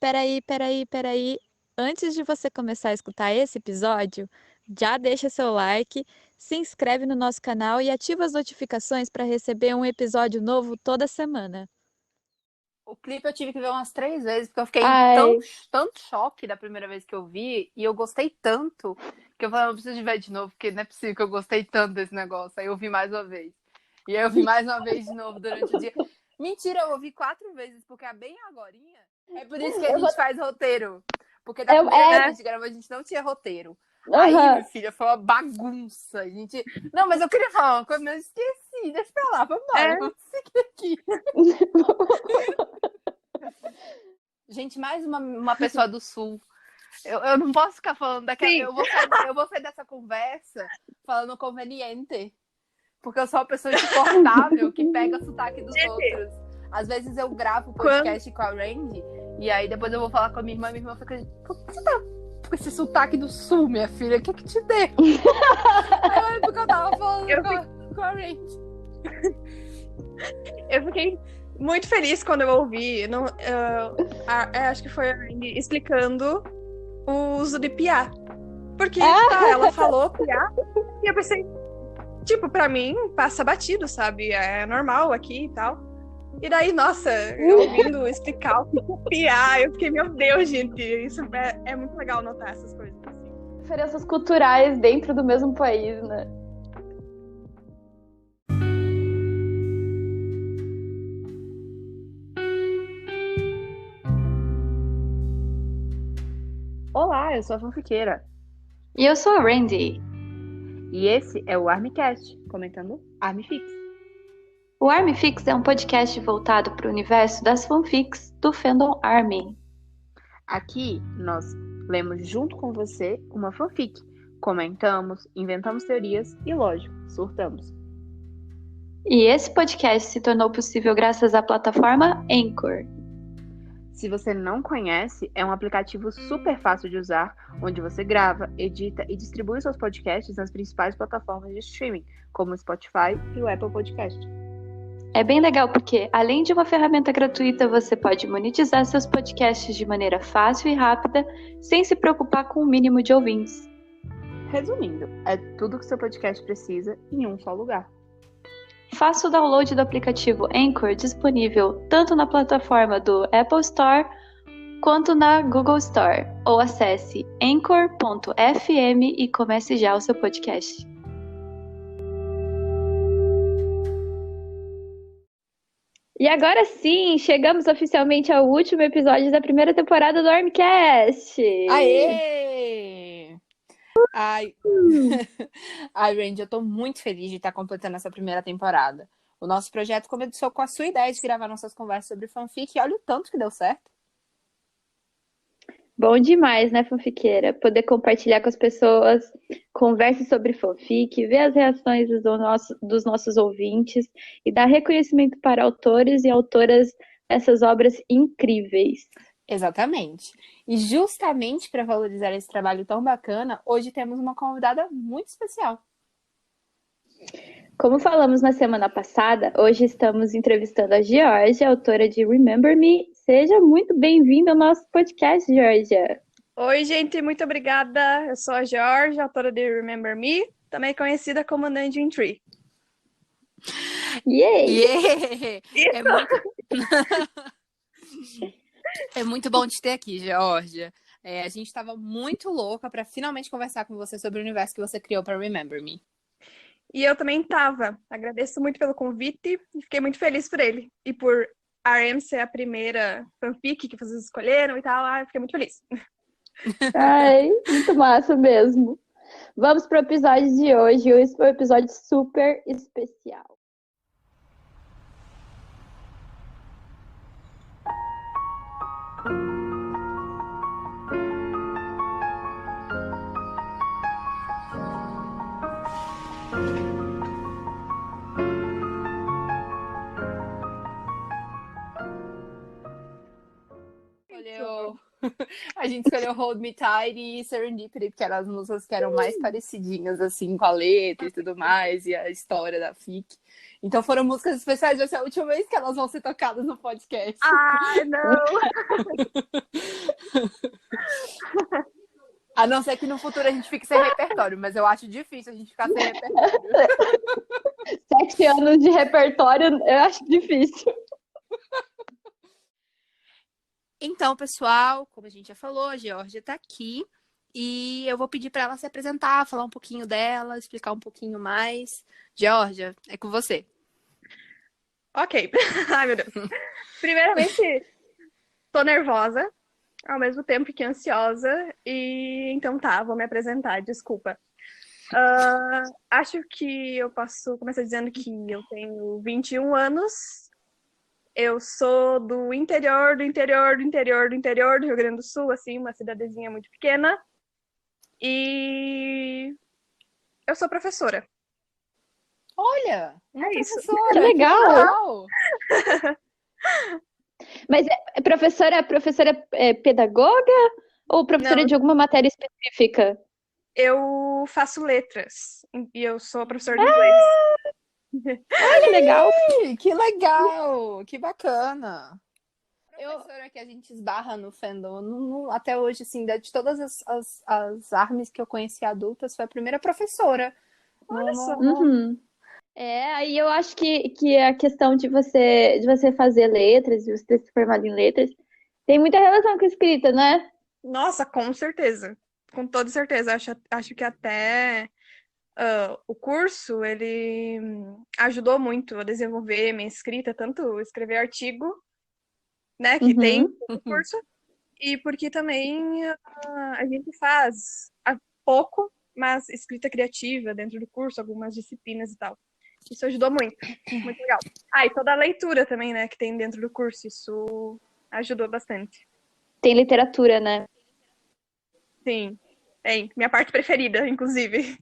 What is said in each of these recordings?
peraí. Antes de você começar a escutar esse episódio, já deixa seu like, se inscreve no nosso canal e ativa as notificações para receber um episódio novo toda semana. O clipe eu tive que ver umas 3 vezes, porque eu fiquei Ai. tanto choque da primeira vez que eu vi, e eu gostei tanto, que eu falei, eu preciso de ver de novo, porque não é possível que eu gostei tanto desse negócio. Aí eu vi mais uma vez. E aí eu vi mais uma vez de novo durante o dia. Mentira, eu ouvi 4 vezes, porque é bem agorinha. É por isso que a gente faz roteiro. Porque da primeira vez que a gente gravou, a gente não tinha roteiro. Aí, minha filha, foi uma bagunça. A gente... Não, mas eu queria falar uma coisa, mas eu esqueci. Deixa pra lá, vambora. Vamos seguir aqui. Gente, mais uma pessoa do Sul. Eu não posso ficar falando daquela... Eu vou sair dessa conversa falando conveniente. Porque eu sou uma pessoa insuportável que pega o sotaque dos outros. Às vezes eu gravo o podcast com a Randy e aí depois eu vou falar com a minha irmã fica, por que você tá com esse sotaque do Sul, minha filha? O que te deu? Aí eu lembro que eu tava falando com a Randy. Eu fiquei muito feliz quando eu ouvi. Acho que foi a Randy explicando o uso de piá. Porque ela falou piá e eu pensei, tipo, pra mim passa batido, sabe? É normal aqui e tal. E daí, nossa, eu ouvindo explicar o que é piá, eu fiquei, meu Deus, gente, isso é muito legal notar essas coisas. Assim. Diferenças culturais dentro do mesmo país, né? Olá, eu sou a fanfiqueira. E eu sou a Randy. E esse é o Armycast, comentando Armyfix. O Armyfix é um podcast voltado para o universo das fanfics do fandom Army. Aqui nós lemos junto com você uma fanfic, comentamos, inventamos teorias e, lógico, surtamos. E esse podcast se tornou possível graças à plataforma Anchor. Se você não conhece, é um aplicativo super fácil de usar, onde você grava, edita e distribui seus podcasts nas principais plataformas de streaming, como o Spotify e o Apple Podcast. É bem legal porque, além de uma ferramenta gratuita, você pode monetizar seus podcasts de maneira fácil e rápida, sem se preocupar com o mínimo de ouvintes. Resumindo, é tudo que seu podcast precisa em um só lugar. Faça o download do aplicativo Anchor disponível tanto na plataforma do Apple Store quanto na Google Store, ou acesse anchor.fm e comece já o seu podcast. E agora sim, chegamos oficialmente ao último episódio da primeira temporada do Armcast! Aê! Ai, Randy, eu tô muito feliz de estar completando essa primeira temporada. O nosso projeto começou com a sua ideia de gravar nossas conversas sobre fanfic e olha o tanto que deu certo. Bom demais, né, fanfiqueira? Poder compartilhar com as pessoas, converse sobre fanfic, ver as reações dos nossos ouvintes e dar reconhecimento para autores e autoras dessas obras incríveis. Exatamente. E justamente para valorizar esse trabalho tão bacana, hoje temos uma convidada muito especial. Como falamos na semana passada, hoje estamos entrevistando a Georgia, autora de Remember Me. Seja muito bem-vinda ao nosso podcast, Georgia. Oi, gente, muito obrigada. Eu sou a Georgia, autora de Remember Me, também conhecida como Dungeon Tree. Yay! É muito bom te ter aqui, Georgia. A gente estava muito louca para finalmente conversar com você sobre o universo que você criou para Remember Me. E eu também estava. Agradeço muito pelo convite e fiquei muito feliz por ele. E por RM ser a primeira fanfic que vocês escolheram e tal, eu fiquei muito feliz. Ai, muito massa mesmo. Vamos para o episódio de hoje. Esse foi um episódio super especial. A gente escolheu Hold Me Tight e Serendipity, porque eram as músicas que eram mais parecidinhas, assim, com a letra e tudo mais, e a história da FIC. Então foram músicas especiais, vai ser a última vez que elas vão ser tocadas no podcast. Ai, não! A não ser que no futuro a gente fique sem repertório, mas eu acho difícil a gente ficar sem repertório. 7 anos de repertório, eu acho difícil. Então, pessoal, como a gente já falou, a Georgia tá aqui e eu vou pedir para ela se apresentar, falar um pouquinho dela, explicar um pouquinho mais. Georgia, é com você. Ok. Ai, meu Deus. Primeiramente, tô nervosa, ao mesmo tempo que ansiosa. E então tá, vou me apresentar, desculpa. Acho que eu posso começar dizendo que eu tenho 21 anos. Eu sou do interior do Rio Grande do Sul, assim, uma cidadezinha muito pequena. E eu sou professora. Olha, uma É isso. professora. Que legal. Mas professora pedagoga ou professora Não. de alguma matéria específica? Eu faço letras e eu sou professora de inglês. Que legal. Que legal, que bacana. Professora que a gente esbarra no fandom, até hoje, assim, de todas as armas que eu conheci adultas, foi a primeira professora. Olha só. Uhum. Aí eu acho que a questão de você fazer letras, de você ter se formado em letras, tem muita relação com escrita, né? Nossa, com certeza. Com toda certeza. Acho que até o curso, ele ajudou muito a desenvolver minha escrita, tanto escrever artigo, né, que tem no curso, e porque também a gente faz pouco, mas escrita criativa dentro do curso, algumas disciplinas e tal. Isso ajudou muito. Muito legal. E toda a leitura também, né, que tem dentro do curso. Isso ajudou bastante. Tem literatura, né? Sim. Tem. Minha parte preferida, inclusive.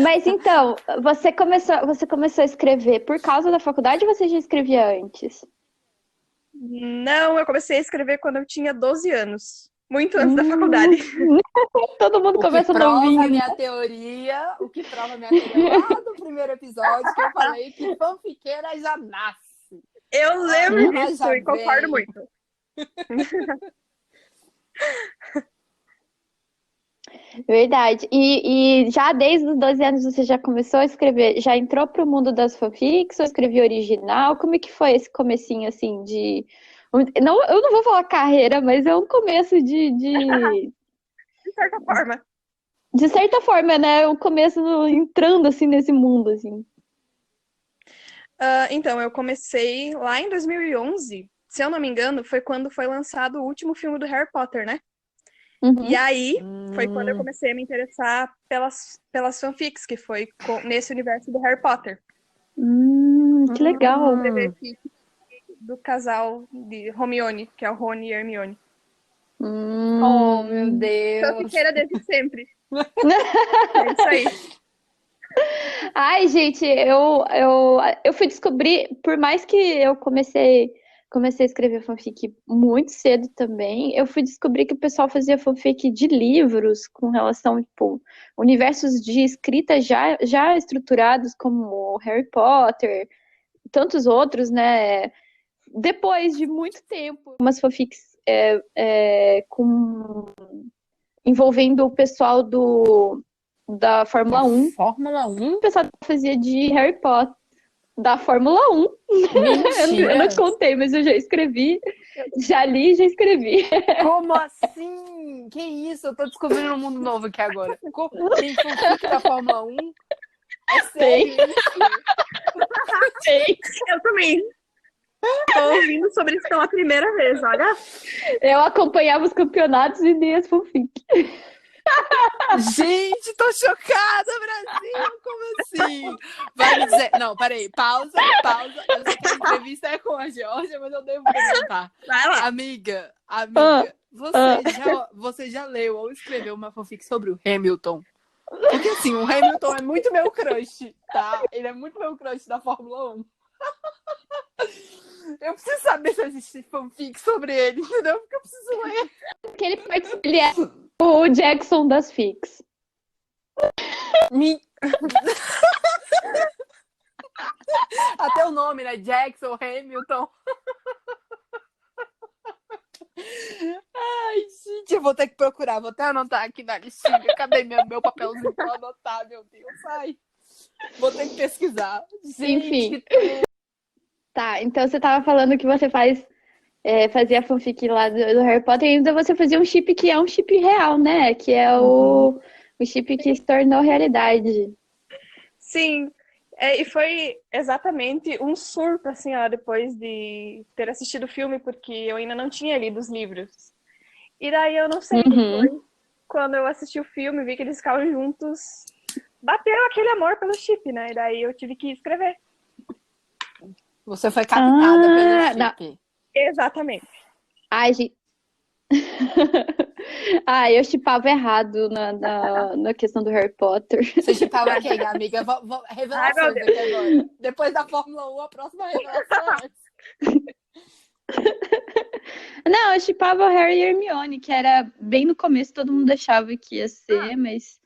Mas então, você começou a escrever por causa da faculdade ou você já escrevia antes? Não, eu comecei a escrever quando eu tinha 12 anos. Muito antes da faculdade. Todo mundo começa novinho. O que prova a minha teoria lá do primeiro episódio, que eu falei que fanfiqueira já nasce. Eu lembro Ela disso já e concordo vem. muito. Verdade. E já desde os 12 anos você já começou a escrever? Já entrou pro mundo das fanfics ou escrevia original? Como é que foi esse comecinho, assim, de... Não, eu não vou falar carreira, mas é um começo de De certa forma. De certa forma, né? Um começo entrando, assim, nesse mundo, assim. Então, eu comecei lá em 2011. Se eu não me engano, foi quando foi lançado o último filme do Harry Potter, né? Uhum. E aí, foi quando eu comecei a me interessar pelas fanfics, que foi nesse universo do Harry Potter. Que legal. Escrever fic do casal de Hermione, que é o Rony e Hermione. Oh, meu Deus. Fanfiqueira desde sempre. É isso aí. Ai, gente, eu fui descobrir, por mais que eu comecei a escrever fanfic muito cedo também, eu fui descobrir que o pessoal fazia fanfic de livros com relação, tipo, universos de escrita já estruturados, como Harry Potter, tantos outros, né? Depois de muito tempo, umas fanfics envolvendo o pessoal da Fórmula 1. Fórmula 1? O pessoal fazia de Harry Potter, da Fórmula 1. Eu não contei, mas eu já escrevi, já li e já escrevi. Como assim? Que isso? Eu tô descobrindo um mundo novo aqui agora. Tem fanfic da Fórmula 1? É sério isso? Sei. Eu também. Tô ouvindo sobre isso pela primeira vez, olha. Eu acompanhava os campeonatos e li as fanfic. Gente, tô chocada, Brasil! Como assim? Vai me dizer... Não, peraí. Pausa. Eu sei que a entrevista é com a Georgia, mas eu devo perguntar. Vai lá. Amiga, você já leu ou escreveu uma fanfic sobre o Hamilton? Porque assim, o Hamilton é muito meu crush, tá? Ele é muito meu crush da Fórmula 1. Eu preciso saber se existe fanfic sobre ele, entendeu? Porque eu preciso ler. Porque ele é o Jackson das fics. Até o nome, né? Jackson, Hamilton. Ai, gente, eu vou ter que procurar. Vou até anotar aqui na listinha. Cadê meu papelzinho pra anotar, meu Deus? Ai, vou ter que pesquisar. Gente, Enfim. Tá, então você tava falando que você fazia fanfic lá do Harry Potter e ainda você fazia um chip que é um chip real, né? Que é o chip que se tornou realidade. Sim, e foi exatamente um surto, assim, ó, depois de ter assistido o filme, porque eu ainda não tinha lido os livros. E daí eu não sei, depois, quando eu assisti o filme, vi que eles ficavam juntos, bateu aquele amor pelo chip, né? E daí eu tive que escrever. você foi captada pelo não. chip. Exatamente. Ai, gente. Eu chipava errado na questão do Harry Potter. Você chipava quem, amiga? Revelações aqui agora. Depois da Fórmula 1, a próxima revelação é essa. Não, eu chipava o Harry e Hermione, que era bem no começo, todo mundo achava que ia ser, mas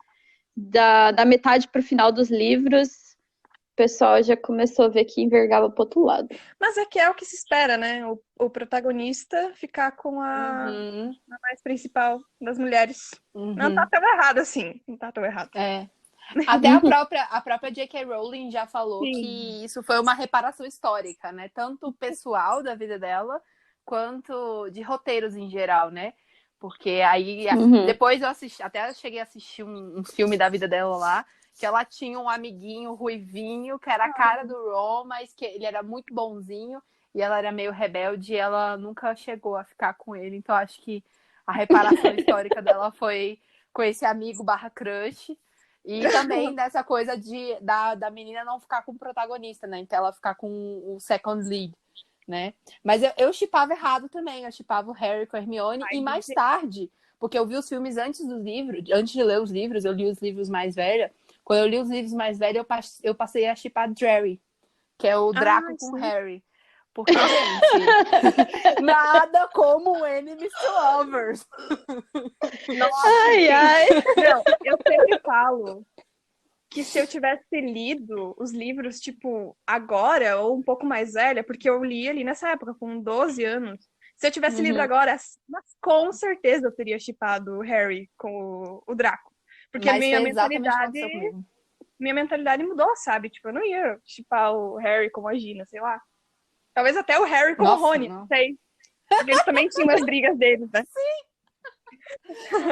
da metade pro final dos livros, o pessoal já começou a ver que envergava pro outro lado. Mas é que é o que se espera, né? O protagonista ficar com a mais principal das mulheres. Não tá tão errado assim. Não tá tão errado. É. Até a própria J.K. Rowling já falou que isso foi uma reparação histórica, né? Tanto pessoal da vida dela, quanto de roteiros em geral, né? Porque aí, depois eu até cheguei a assistir um filme da vida dela lá, que ela tinha um amiguinho ruivinho, que era a cara do Ron, mas que ele era muito bonzinho, e ela era meio rebelde, e ela nunca chegou a ficar com ele. Então, acho que a reparação histórica dela foi com esse amigo / crush. E também dessa coisa da menina não ficar com o protagonista, né? Então ela ficar com o second lead, né? Mas eu shippava errado também. Eu shippava o Harry com a Hermione. E mais tarde, porque eu vi os filmes antes dos livros, antes de ler os livros, eu li os livros mais velha. Quando eu li os livros mais velhos, eu passei a shippar Drarry, que é o Draco com o Harry. Porque, gente, nada como enemies to lovers. Nossa, Não, eu sempre falo que se eu tivesse lido os livros, tipo, agora, ou um pouco mais velha, porque eu li ali nessa época, com 12 anos. Se eu tivesse lido agora, mas com certeza eu teria shippado o Harry com o Draco. Porque a minha mentalidade mudou, sabe? Tipo, eu não ia shippar o Harry com a Gina, sei lá. Talvez até o Harry com o Rony, não sei. Porque eles também tinham as brigas deles, né? Sim!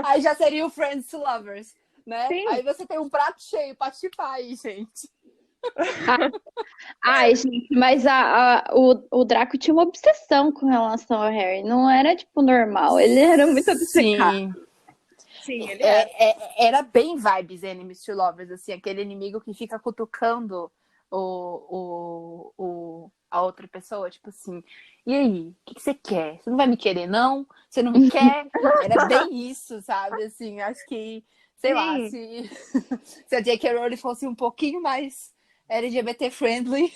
Aí já seria o Friends to Lovers, né? Sim. Aí você tem um prato cheio pra chipar aí, gente. Ai, gente, mas o Draco tinha uma obsessão com relação ao Harry. Não era, tipo, normal. Ele era muito obcecado. Sim, ele era bem vibes Enemies to Lovers, assim, aquele inimigo que fica cutucando a outra pessoa, tipo assim, e aí, o que você quer? Você não vai me querer, não? Você não me quer? Era bem isso, sabe? Assim, acho que, sei lá, se a J.K. Rowling fosse um pouquinho mais LGBT friendly,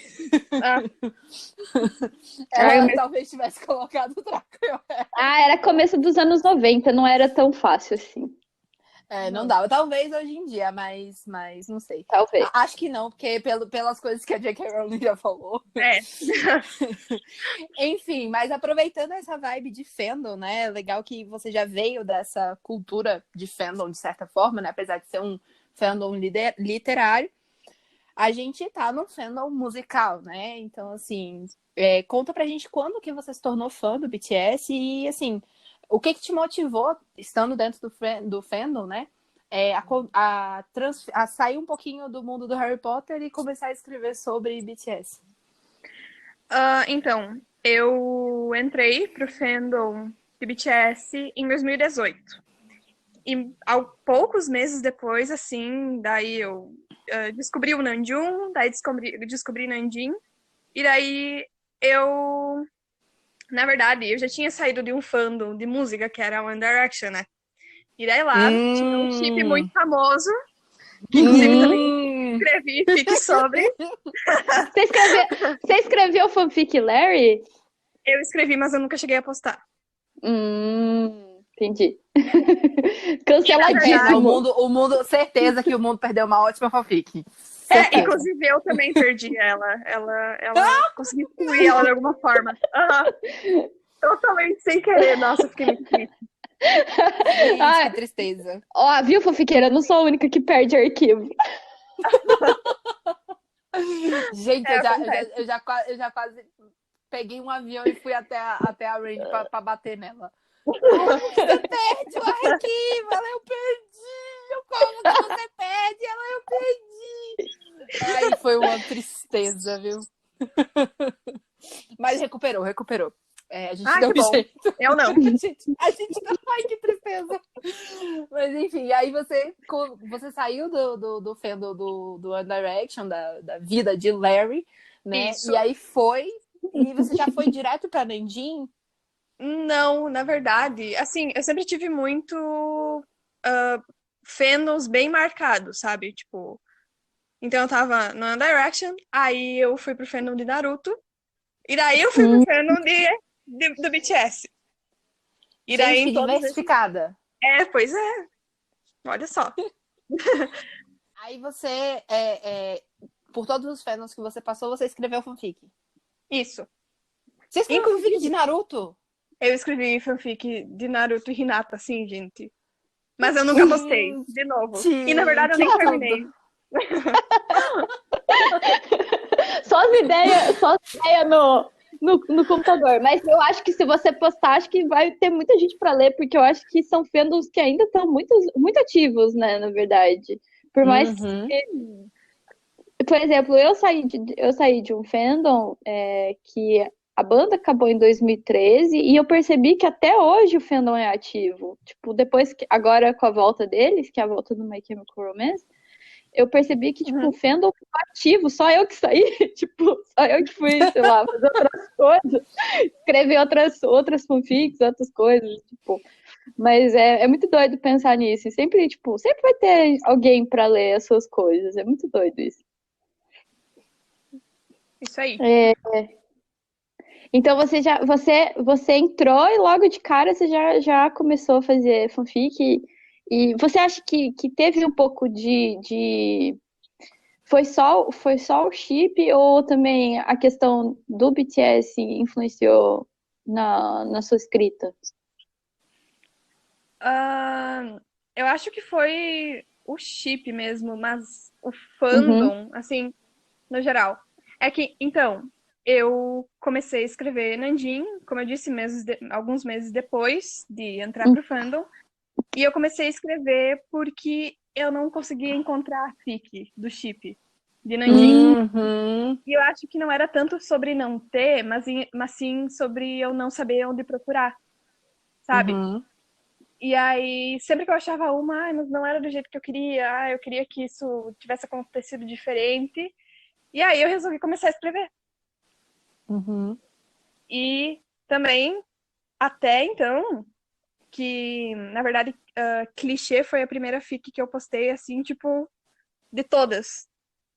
ela talvez tivesse colocado o Draco. Era começo dos anos 90, não era tão fácil assim. Não dava. Talvez hoje em dia, mas não sei. Talvez. Acho que não, porque pelas coisas que a J.K. Rowling já falou. Enfim, mas aproveitando essa vibe de fandom, né? Legal que você já veio dessa cultura de fandom, de certa forma, né? Apesar de ser um fandom literário. A gente tá num fandom musical, né? Então, assim, conta pra gente quando que você se tornou fã do BTS e, assim, o que te motivou, estando dentro do fandom, né? A sair um pouquinho do mundo do Harry Potter e começar a escrever sobre BTS. Então, eu entrei pro fandom de BTS em 2018. E poucos meses depois, assim, daí eu descobri o Namjoon, daí descobri Nanjing, e daí na verdade, eu já tinha saído de um fandom de música, que era One Direction, né? E daí lá tinha um chip muito famoso, que inclusive também escrevi fic sobre. Você escreveu fanfic Larry? Eu escrevi, mas eu nunca cheguei a postar. Entendi. E, na Canceladíssimo. O mundo, certeza que o mundo perdeu uma ótima fanfic. Certeza. Inclusive eu também perdi ela. Ela consegui excluir ela de alguma forma. Totalmente sem querer. Nossa, eu fiquei muito triste. Gente, Ai. que tristeza. Ó, viu, fofiqueira? Eu não sou a única que perde arquivo. Gente, acontece. eu já quase peguei um avião e fui até a Range pra bater nela. Você perde o arquivo, ela eu perdi. Como que você perde? Ela eu perdi. Ai, foi uma tristeza, viu? Mas recuperou. A gente deu que um bom. jeito. Eu não. A gente não. Ai, que tristeza. Mas enfim, aí você saiu do fandom do One Direction, da vida de Larry, né? Isso. E aí e você já foi direto pra Nanjing? Não, na verdade, assim, eu sempre tive muito fandoms bem marcados, sabe? Tipo, então eu tava no One Direction, aí eu fui pro fandom de Naruto, e daí eu fui pro fandom do BTS. E daí Gente, em que todos esses... diversificada. Pois é. Olha só. Aí você, por todos os fandoms que você passou, você escreveu fanfic. Isso. Você escreveu fanfic de Naruto? Eu escrevi fanfic de Naruto e Hinata, assim, gente. Mas eu nunca postei, de novo. E na verdade eu nem terminei. Só as ideias no computador. Mas eu acho que se você postar, acho que vai ter muita gente para ler, porque eu acho que são fandoms que ainda estão muito ativos, né, na verdade. Por mais que... Por exemplo, eu saí de um fandom que a banda acabou em 2013 e eu percebi que até hoje o fandom é ativo. Tipo, depois que agora com a volta deles, que é a volta do My Chemical Romance, eu percebi que, tipo, o fandom ficou ativo, só eu que saí, tipo, só eu que fui, sei lá, fazer outras coisas, escrever outras fanfics, outras coisas, tipo. Mas é muito doido pensar nisso. E sempre vai ter alguém pra ler as suas coisas. É muito doido isso. Isso aí. Então você entrou e logo de cara você já começou a fazer fanfic. E você acha que teve um pouco de... Foi só o chip ou também a questão do BTS influenciou na sua escrita? Eu acho que foi o chip mesmo, mas o fandom, assim, no geral. É que, então, eu comecei a escrever Nanjing, como eu disse, alguns meses depois de entrar pro fandom. E eu comecei a escrever porque eu não conseguia encontrar a fic do chip de Nanjing. E eu acho que não era tanto sobre não ter, mas sim sobre eu não saber onde procurar, sabe? E aí, sempre que eu achava uma, mas não era do jeito que eu queria que isso tivesse acontecido diferente. E aí eu resolvi começar a escrever. E também, até então, que, na verdade, Clichê foi a primeira fic que eu postei, assim, tipo, de todas.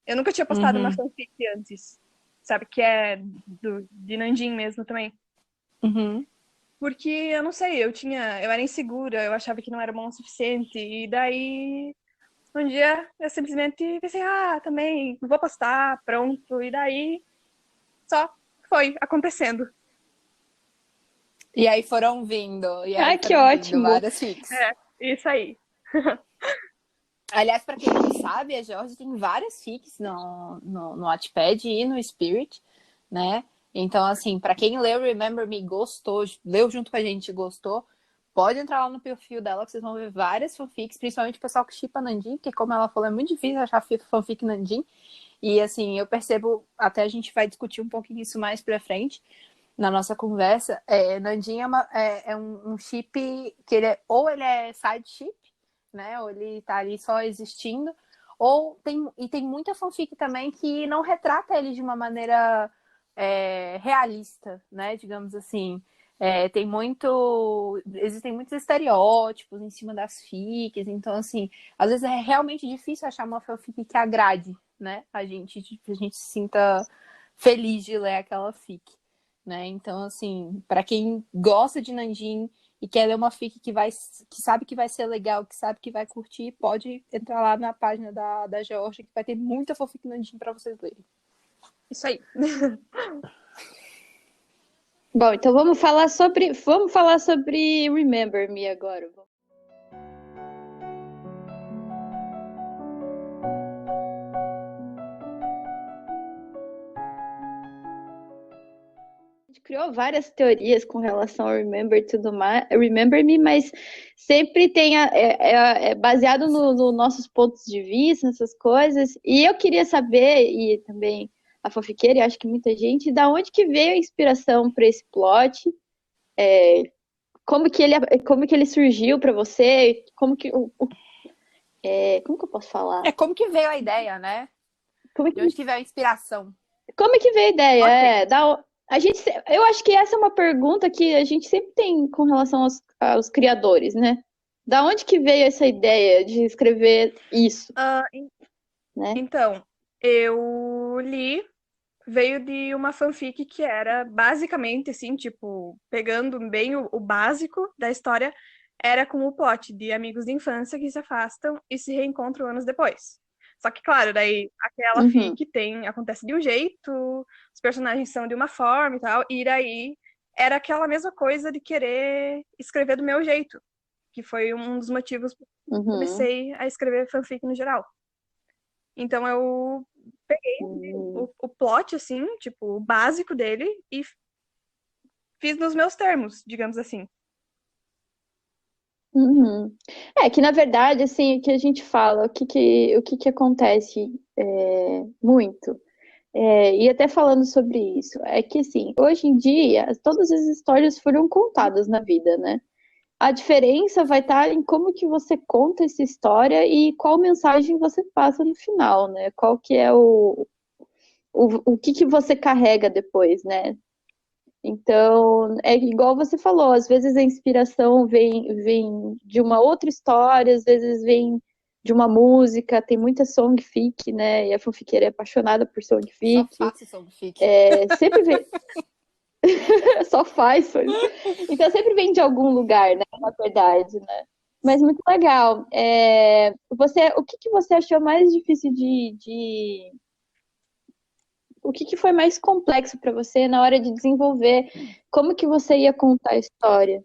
Eu nunca tinha postado uma fanfic antes, sabe? Que é de Nanjing mesmo também. Porque, eu não sei, eu era insegura, eu achava que não era bom o suficiente. E daí, um dia, eu simplesmente pensei, também, vou postar, pronto. E daí, só foi acontecendo. E aí foram vindo. Que ótimo! Várias fics. Isso aí. Aliás, para quem não sabe, a Jorge tem várias fics no Wattpad e no Spirit, né? Então, assim, para quem leu Remember Me, gostou, leu junto com a gente e gostou, pode entrar lá no perfil dela que vocês vão ver várias fanfics, principalmente o pessoal que shippa Nanjing, porque como ela falou, é muito difícil achar fanfic Nanjing. E, assim, eu percebo, até a gente vai discutir um pouquinho isso mais pra frente, na nossa conversa, Nanjing é um chip que ele é side chip, né? Ou ele tá ali só existindo, tem muita fanfic também que não retrata ele de uma maneira realista, né? Digamos assim. Existem muitos estereótipos em cima das fics, então assim, às vezes é realmente difícil achar uma fanfic que agrade, né? A gente se sinta feliz de ler aquela fic. né? Então, assim, para quem gosta de Nanjing e quer ler uma fic que sabe que vai ser legal, que sabe que vai curtir, pode entrar lá na página da Georgia, que vai ter muita fanfic Nanjing para vocês lerem. Isso aí. Bom, então vamos falar sobre Remember Me agora. A gente criou várias teorias com relação ao Remember Me, mas sempre tem baseado nos nossos pontos de vista, nessas coisas. E eu queria saber, e também a fanfiqueira, e acho que muita gente, da onde que veio a inspiração para esse plot? Como que ele surgiu para você? Como que eu posso falar? Como que veio a ideia, né? De onde que veio a inspiração? Como que veio a ideia? Okay. Eu acho que essa é uma pergunta que a gente sempre tem com relação aos criadores, né? Da onde que veio essa ideia de escrever isso? Né? Então, eu li, veio de uma fanfic que era basicamente assim, tipo, pegando bem o básico da história, era com o plot de amigos de infância que se afastam e se reencontram anos depois. Só que, claro, daí aquela fic acontece de um jeito, os personagens são de uma forma e tal, e daí era aquela mesma coisa de querer escrever do meu jeito, que foi um dos motivos que eu comecei a escrever fanfic no geral. Então eu peguei o plot, assim, tipo, o básico dele e fiz nos meus termos, digamos assim. Que na verdade, assim, o que a gente fala, o que acontece muito, e até falando sobre isso, é que, assim, hoje em dia, todas as histórias foram contadas na vida, né? A diferença vai estar em como que você conta essa história e qual mensagem você passa no final, né? Qual que é o que você carrega depois, né? Então, é igual você falou, às vezes a inspiração vem de uma outra história, às vezes vem de uma música, tem muita songfic, né? E a fanfiqueira é apaixonada por songfic. Só faço songfic. Sempre vem... Só faz. Então sempre vem de algum lugar, né? Na verdade, né? Mas muito legal. O que você achou mais difícil O que foi mais complexo para você na hora de desenvolver? Como que você ia contar a história?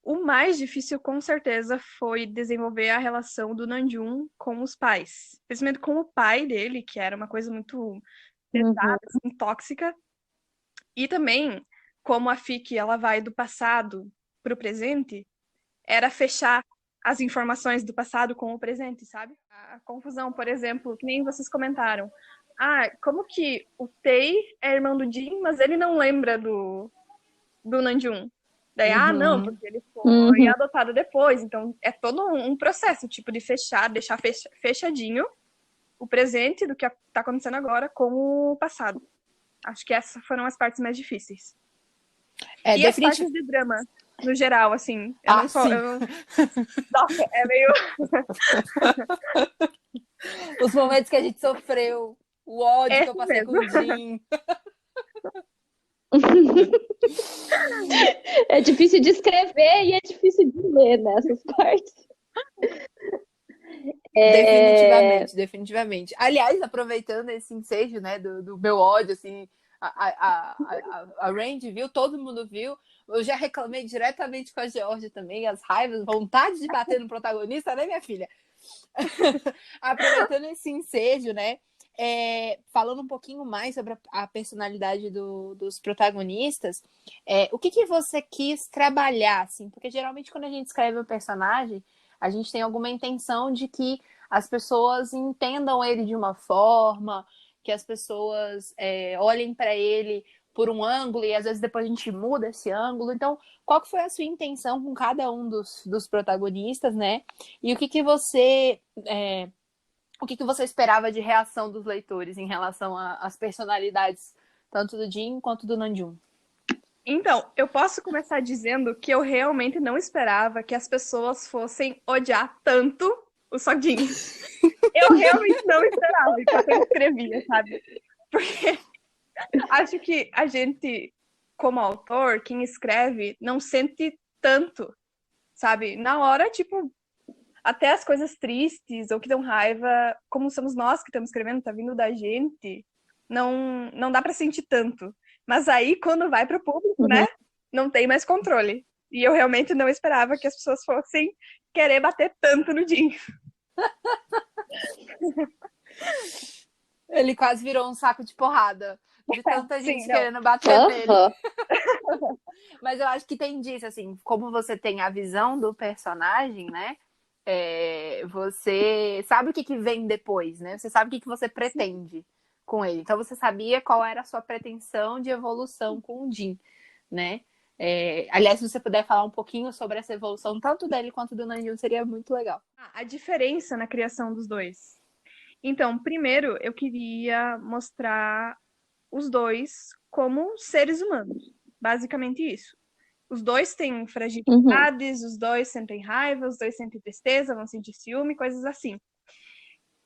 O mais difícil, com certeza, foi desenvolver a relação do Nanjun com os pais. Principalmente com o pai dele, que era uma coisa muito pesada, assim, tóxica. E também, como a fic ela vai do passado para o presente, era fechar as informações do passado com o presente, sabe? A confusão, por exemplo, que nem vocês comentaram. Como que o Tei é irmão do Jin, mas ele não lembra do Nanjun? Daí, não, porque ele foi adotado depois. Então, é todo um processo, tipo, de deixar fechadinho o presente do que tá acontecendo agora com o passado. Acho que essas foram as partes mais difíceis. E as partes de drama, no geral, assim. Nossa, é meio... Os momentos que a gente sofreu. O ódio que eu passei com o Jin. É difícil de escrever e é difícil de ler nessas partes. Definitivamente. Aliás, aproveitando esse ensejo, né, do meu ódio, assim, a Randy viu, todo mundo viu. Eu já reclamei diretamente com a Georgia também, as raivas, vontade de bater no protagonista, né, minha filha? Aproveitando esse ensejo, né? Falando um pouquinho mais sobre a personalidade dos protagonistas, o que você quis trabalhar, assim? Porque geralmente quando a gente escreve um personagem, a gente tem alguma intenção de que as pessoas entendam ele de uma forma, que as pessoas olhem para ele por um ângulo e às vezes depois a gente muda esse ângulo. Então, qual que foi a sua intenção com cada um dos protagonistas, né? E o que você esperava de reação dos leitores em relação às personalidades, tanto do Jin quanto do Nanjun? Então, eu posso começar dizendo que eu realmente não esperava que as pessoas fossem odiar tanto o Sojin. Eu realmente não esperava enquanto eu escrevia, sabe? Porque Acho que a gente, como autor, quem escreve, não sente tanto, sabe? Na hora, tipo, até as coisas tristes ou que dão raiva, como somos nós que estamos escrevendo, tá vindo da gente, não dá pra sentir tanto. Mas aí, quando vai pro público, né? Não tem mais controle. E eu realmente não esperava que as pessoas fossem querer bater tanto no Jim. Ele quase virou um saco de porrada. De tanta gente Sim, não. querendo bater nele. Aham. Mas eu acho que tem disso, assim, como você tem a visão do personagem, né? Você sabe o que vem depois, né? Você sabe o que você pretende com ele. Então você sabia qual era a sua pretensão de evolução com o Jim, né? Aliás, se você puder falar um pouquinho sobre essa evolução, tanto dele quanto do Namjoon, seria muito legal. A diferença na criação dos dois. Então, primeiro, eu queria mostrar os dois como seres humanos. Basicamente isso. Os dois têm fragilidades, os dois sentem raiva, os dois sentem tristeza, vão sentir ciúme, coisas assim.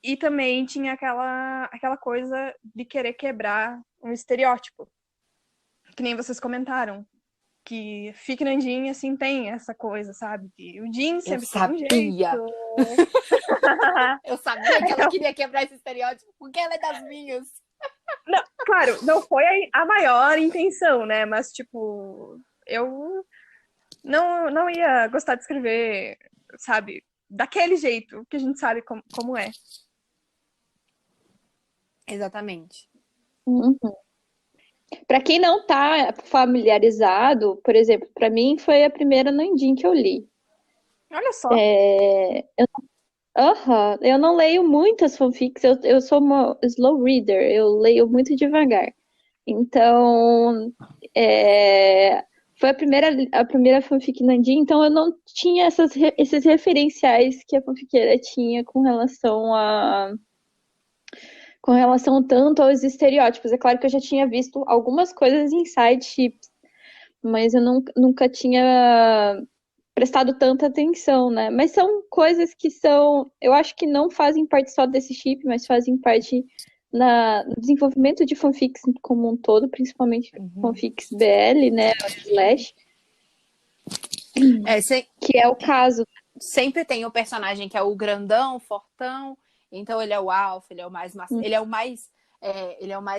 E também tinha aquela coisa de querer quebrar um estereótipo. Que nem vocês comentaram. Que Fique Nandinha, assim, tem essa coisa, sabe? Que o Jin sempre tem um jeito. Eu sabia que ela queria quebrar esse estereótipo, porque ela é das minhas. Não, claro, não foi a maior intenção, né? Mas, tipo, eu não ia gostar de escrever, sabe? Daquele jeito, que a gente sabe como é. Exatamente. Para quem não tá familiarizado, por exemplo, para mim foi a primeira Nandin que eu li. Olha só. Eu não leio muitas fanfics, eu sou uma slow reader, eu leio muito devagar. Então, foi a primeira fanfic Nandin, então eu não tinha esses referenciais que a fanfiqueira tinha com relação tanto aos estereótipos. É claro que eu já tinha visto algumas coisas em side ships, mas eu nunca tinha prestado tanta atenção, né? Mas são coisas que eu acho que não fazem parte só desse chip, mas fazem parte no desenvolvimento de fanfics como um todo, principalmente fanfics BL, né? Slash. Que é o caso. Sempre tem o personagem que é o grandão, fortão. Então ele é o alfa, ele é o mais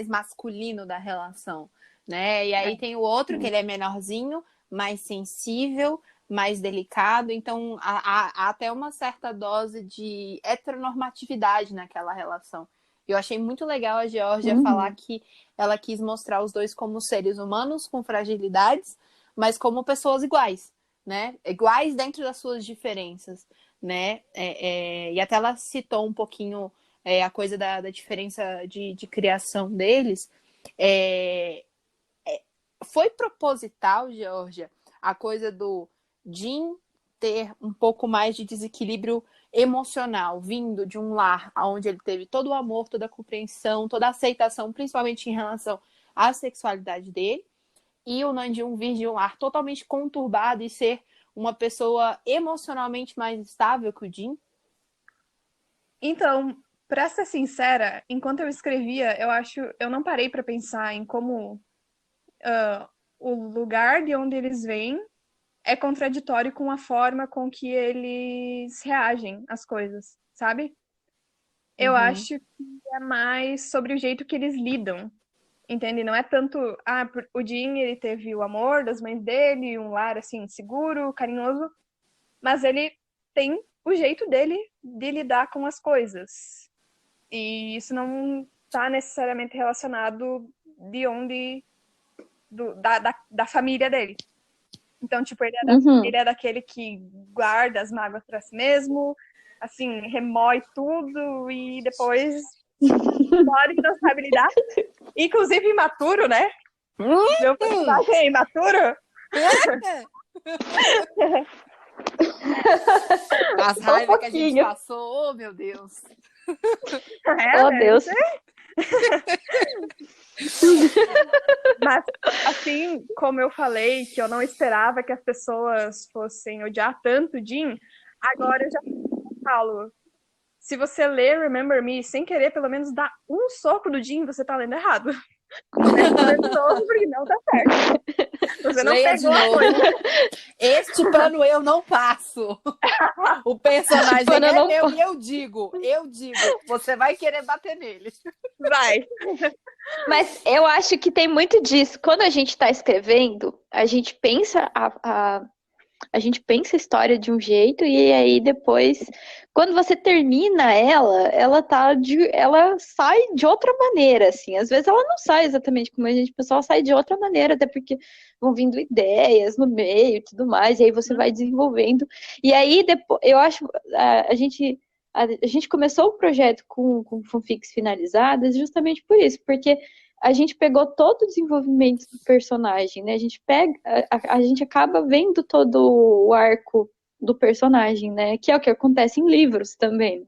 masculino da relação, né? E aí tem o outro que ele é menorzinho, mais sensível, mais delicado. Então há até uma certa dose de heteronormatividade naquela relação. Eu achei muito legal a Georgia falar que ela quis mostrar os dois como seres humanos com fragilidades, mas como pessoas iguais, né? Iguais dentro das suas diferenças, né? E até ela citou um pouquinho a coisa da diferença de criação deles. Foi proposital, Georgia, a coisa do Jim ter um pouco mais de desequilíbrio emocional, vindo de um lar onde ele teve todo o amor, toda a compreensão, toda a aceitação, principalmente em relação à sexualidade dele, e o Namjoon vir de um lar totalmente conturbado e ser uma pessoa emocionalmente mais estável que o Jim? Então, pra ser sincera, enquanto eu escrevia, eu não parei pra pensar em como o lugar de onde eles vêm é contraditório com a forma com que eles reagem às coisas, sabe? Eu acho que é mais sobre o jeito que eles lidam, entende? Não é tanto, o Jim, ele teve o amor das mães dele, um lar, assim, seguro, carinhoso, mas ele tem o jeito dele de lidar com as coisas. E isso não está necessariamente relacionado de onde, da família dele. Então, tipo, ele é daquele que guarda as mágoas pra si mesmo, assim, remói tudo e depois mora que não sabe lidar. Inclusive imaturo, né? Meu personagem é imaturo. As raivas que a gente passou, oh meu Deus. Deus. Mas, assim, como eu falei, que eu não esperava que as pessoas fossem odiar tanto o Jim, agora eu já falo. Se você ler Remember Me sem querer pelo menos dar um soco do Jim, você tá lendo errado. Lê de novo, porque não tá certo. Você não Leia de pegou a novo. coisa. Este pano eu não passo. O personagem pano eu é não meu e eu digo. Você vai querer bater nele. Vai. Mas eu acho que tem muito disso. Quando a gente está escrevendo, a gente pensa a gente pensa a história de um jeito e aí depois, quando você termina ela sai de outra maneira, assim. Às vezes ela não sai exatamente como a gente pensou, ela sai de outra maneira, até porque vão vindo ideias no meio e tudo mais, e aí você vai desenvolvendo. E aí depois, eu acho a gente começou o projeto com fanfics finalizadas justamente por isso, porque a gente pegou todo o desenvolvimento do personagem, né? A gente a gente acaba vendo todo o arco do personagem, né? Que é o que acontece em livros também.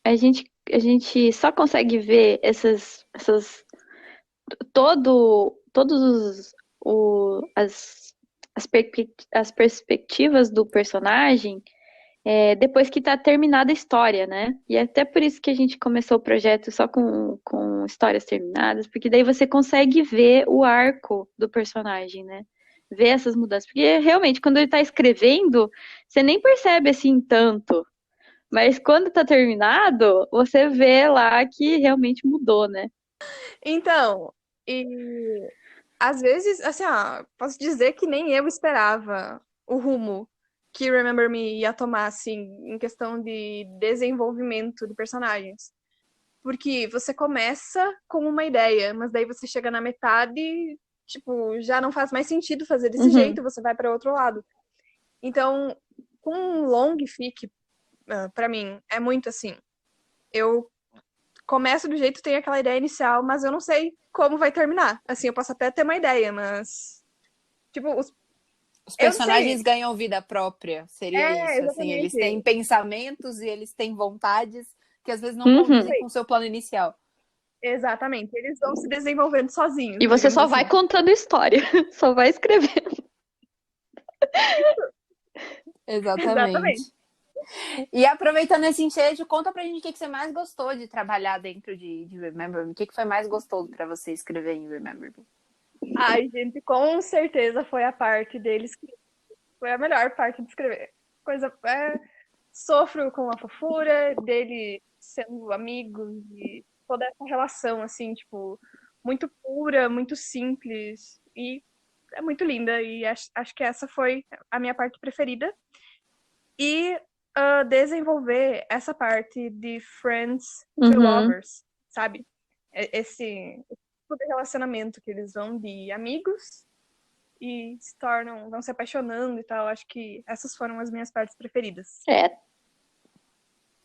A gente só consegue ver todos as perspectivas do personagem depois que está terminada a história, né? E é até por isso que a gente começou o projeto só com histórias terminadas, porque daí você consegue ver o arco do personagem, né? Ver essas mudanças. Porque realmente, quando ele está escrevendo, você nem percebe assim tanto. Mas quando está terminado, você vê lá que realmente mudou, né? Então, e às vezes, assim, posso dizer que nem eu esperava o rumo que Remember Me ia tomar, assim, em questão de desenvolvimento de personagens. Porque você começa com uma ideia, mas daí você chega na metade, tipo, já não faz mais sentido fazer desse jeito, você vai para outro lado. Então, com um long fic, para mim, é muito assim. Eu começo do jeito, tenho aquela ideia inicial, mas eu não sei como vai terminar. Assim, eu posso até ter uma ideia, mas tipo, Os eu não personagens sei. ganham vida própria, seria isso. Assim, eles Exatamente. têm pensamentos e eles têm vontades que às vezes não Uhum. condizem com o seu plano inicial. Exatamente. Eles vão se desenvolvendo sozinhos, E você digamos só assim. vai contando história, só vai escrevendo. Exatamente. Exatamente. E aproveitando esse ensejo, conta pra gente o que você mais gostou de trabalhar dentro de Remember Me. O que foi mais gostoso pra você escrever em Remember Me? Ai, gente, com certeza foi a parte deles que foi a melhor parte de escrever. Sofro com a fofura dele sendo amigos e toda essa relação, assim, tipo, muito pura, muito simples e é muito linda. E acho que essa foi a minha parte preferida. E desenvolver essa parte de friends to lovers, sabe? Esse tipo de relacionamento que eles vão de amigos e vão se apaixonando e tal. Acho que essas foram as minhas partes preferidas.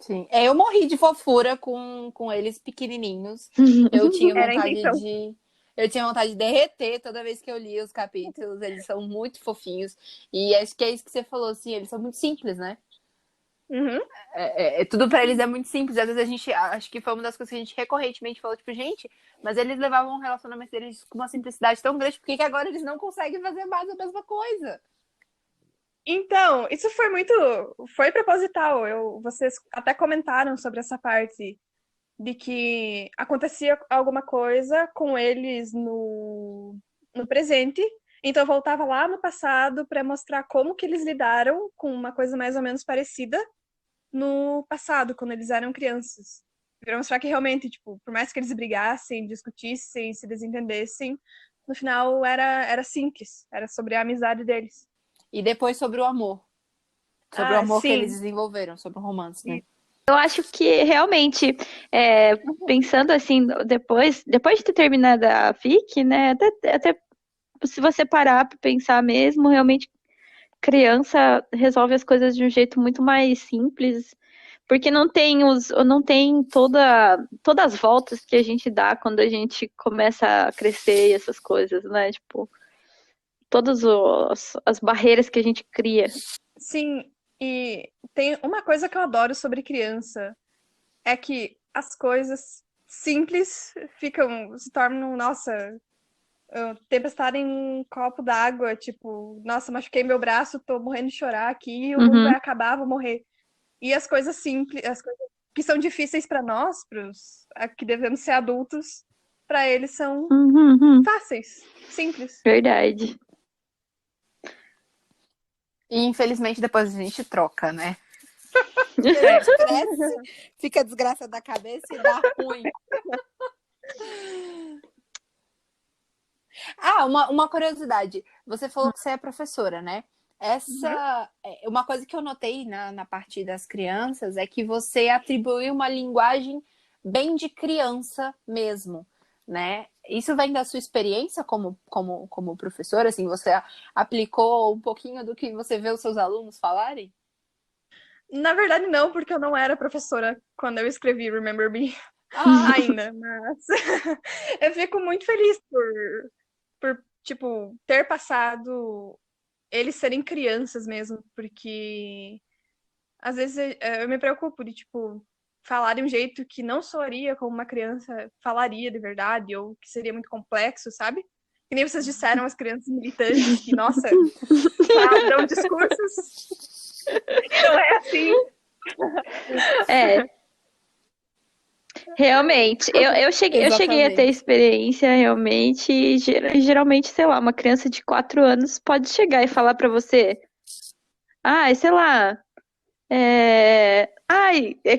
Sim. Eu morri de fofura com eles pequenininhos. Eu tinha vontade de. Eu tinha vontade de derreter toda vez que eu lia os capítulos. Eles são muito fofinhos. E acho que é isso que você falou, assim, eles são muito simples, né? Uhum. Tudo pra eles é muito simples. Às vezes a gente, acho que foi uma das coisas que a gente recorrentemente falou, tipo, gente, mas eles levavam o relacionamento deles com uma simplicidade tão grande, por que agora eles não conseguem fazer mais a mesma coisa? Então, isso foi proposital. Vocês até comentaram sobre essa parte de que acontecia alguma coisa com eles no presente, então eu voltava lá no passado para mostrar como que eles lidaram com uma coisa mais ou menos parecida no passado, quando eles eram crianças. Para mostrar que realmente, tipo, por mais que eles brigassem, discutissem, se desentendessem, no final era simples, era sobre a amizade deles. E depois sobre o amor. Sobre o amor que eles Sim. desenvolveram, sobre o romance, né? Eu acho que realmente, pensando assim, depois de ter terminado a FIC, né, até se você parar para pensar mesmo, realmente criança resolve as coisas de um jeito muito mais simples, porque não tem todas as voltas que a gente dá quando a gente começa a crescer e essas coisas, né? Tipo, todas as barreiras que a gente cria. Sim, e tem uma coisa que eu adoro sobre criança, é que as coisas simples se tornam, nossa, tempestade em um copo d'água, tipo, nossa, machuquei meu braço, tô morrendo de chorar aqui, o mundo vai acabar, vou morrer. E as coisas simples, as coisas que são difíceis para nós, que devemos ser adultos, para eles são fáceis, simples. Verdade. E infelizmente depois a gente troca, né? É. A gente cresce, fica a desgraça da cabeça e dá ruim. Ah, uma curiosidade. Você falou que você é professora, né? Uma coisa que eu notei na parte das crianças é que você atribuiu uma linguagem bem de criança mesmo, né? Isso vem da sua experiência como professora, assim, você aplicou um pouquinho do que você vê os seus alunos falarem? Na verdade, não, porque eu não era professora quando eu escrevi Remember Me ainda, mas eu fico muito feliz por tipo, ter passado eles serem crianças mesmo, porque às vezes eu me preocupo de, tipo, falar de um jeito que não soaria como uma criança falaria de verdade, ou que seria muito complexo, sabe? Que nem vocês disseram, as crianças militantes, que, nossa, dão discursos, e não é assim. É. Realmente, eu cheguei a ter experiência realmente, e geralmente, sei lá, uma criança de 4 anos pode chegar e falar pra você, sei lá, é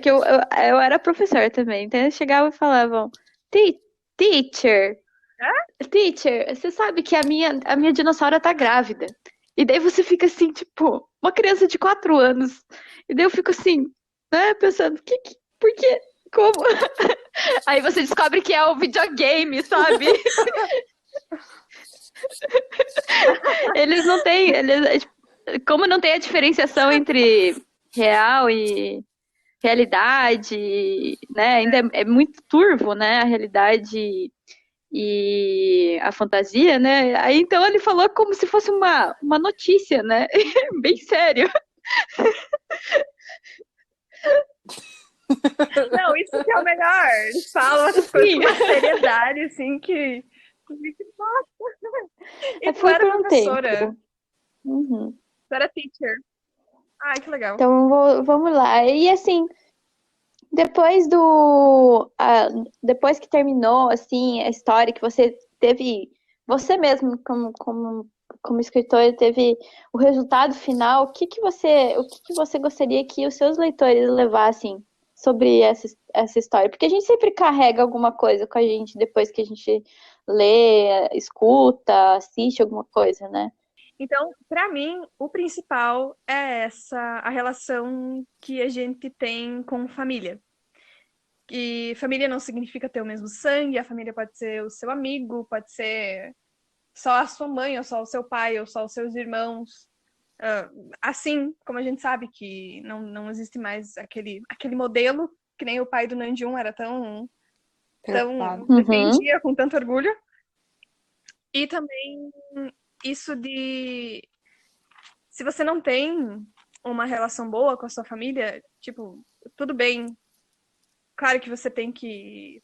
que eu era professora também, então eles chegavam e falavam, teacher, você sabe que a minha dinossauro tá grávida. E daí você fica assim, tipo, uma criança de 4 anos. E daí eu fico assim, né, pensando, por quê? Como? Aí você descobre que é o videogame, sabe? Eles não têm. Como não tem a diferenciação entre real e realidade, né? Ainda é muito turvo, né? A realidade e a fantasia, né? Aí então ele falou como se fosse uma notícia, né? Bem sério. Não, isso que é o melhor. Eles falam essas coisas com uma seriedade, assim, que... Nossa! E tu Foi era por um professora. tempo. Uhum. Tu era teacher. Ai, que legal. Então vamos lá. E assim, depois depois que terminou assim a história que você teve, você mesmo como escritor teve o resultado final, o que que você gostaria que os seus leitores levassem sobre essa história? Porque a gente sempre carrega alguma coisa com a gente depois que a gente lê, escuta, assiste alguma coisa, né? Então, para mim, o principal é a relação que a gente tem com família. E família não significa ter o mesmo sangue, a família pode ser o seu amigo, pode ser só a sua mãe, ou só o seu pai, ou só os seus irmãos. Assim como a gente sabe que não existe mais aquele modelo, que nem o pai do Nanjum era tão defendia com tanto orgulho. E também isso de se você não tem uma relação boa com a sua família, tipo, tudo bem. Claro que você tem que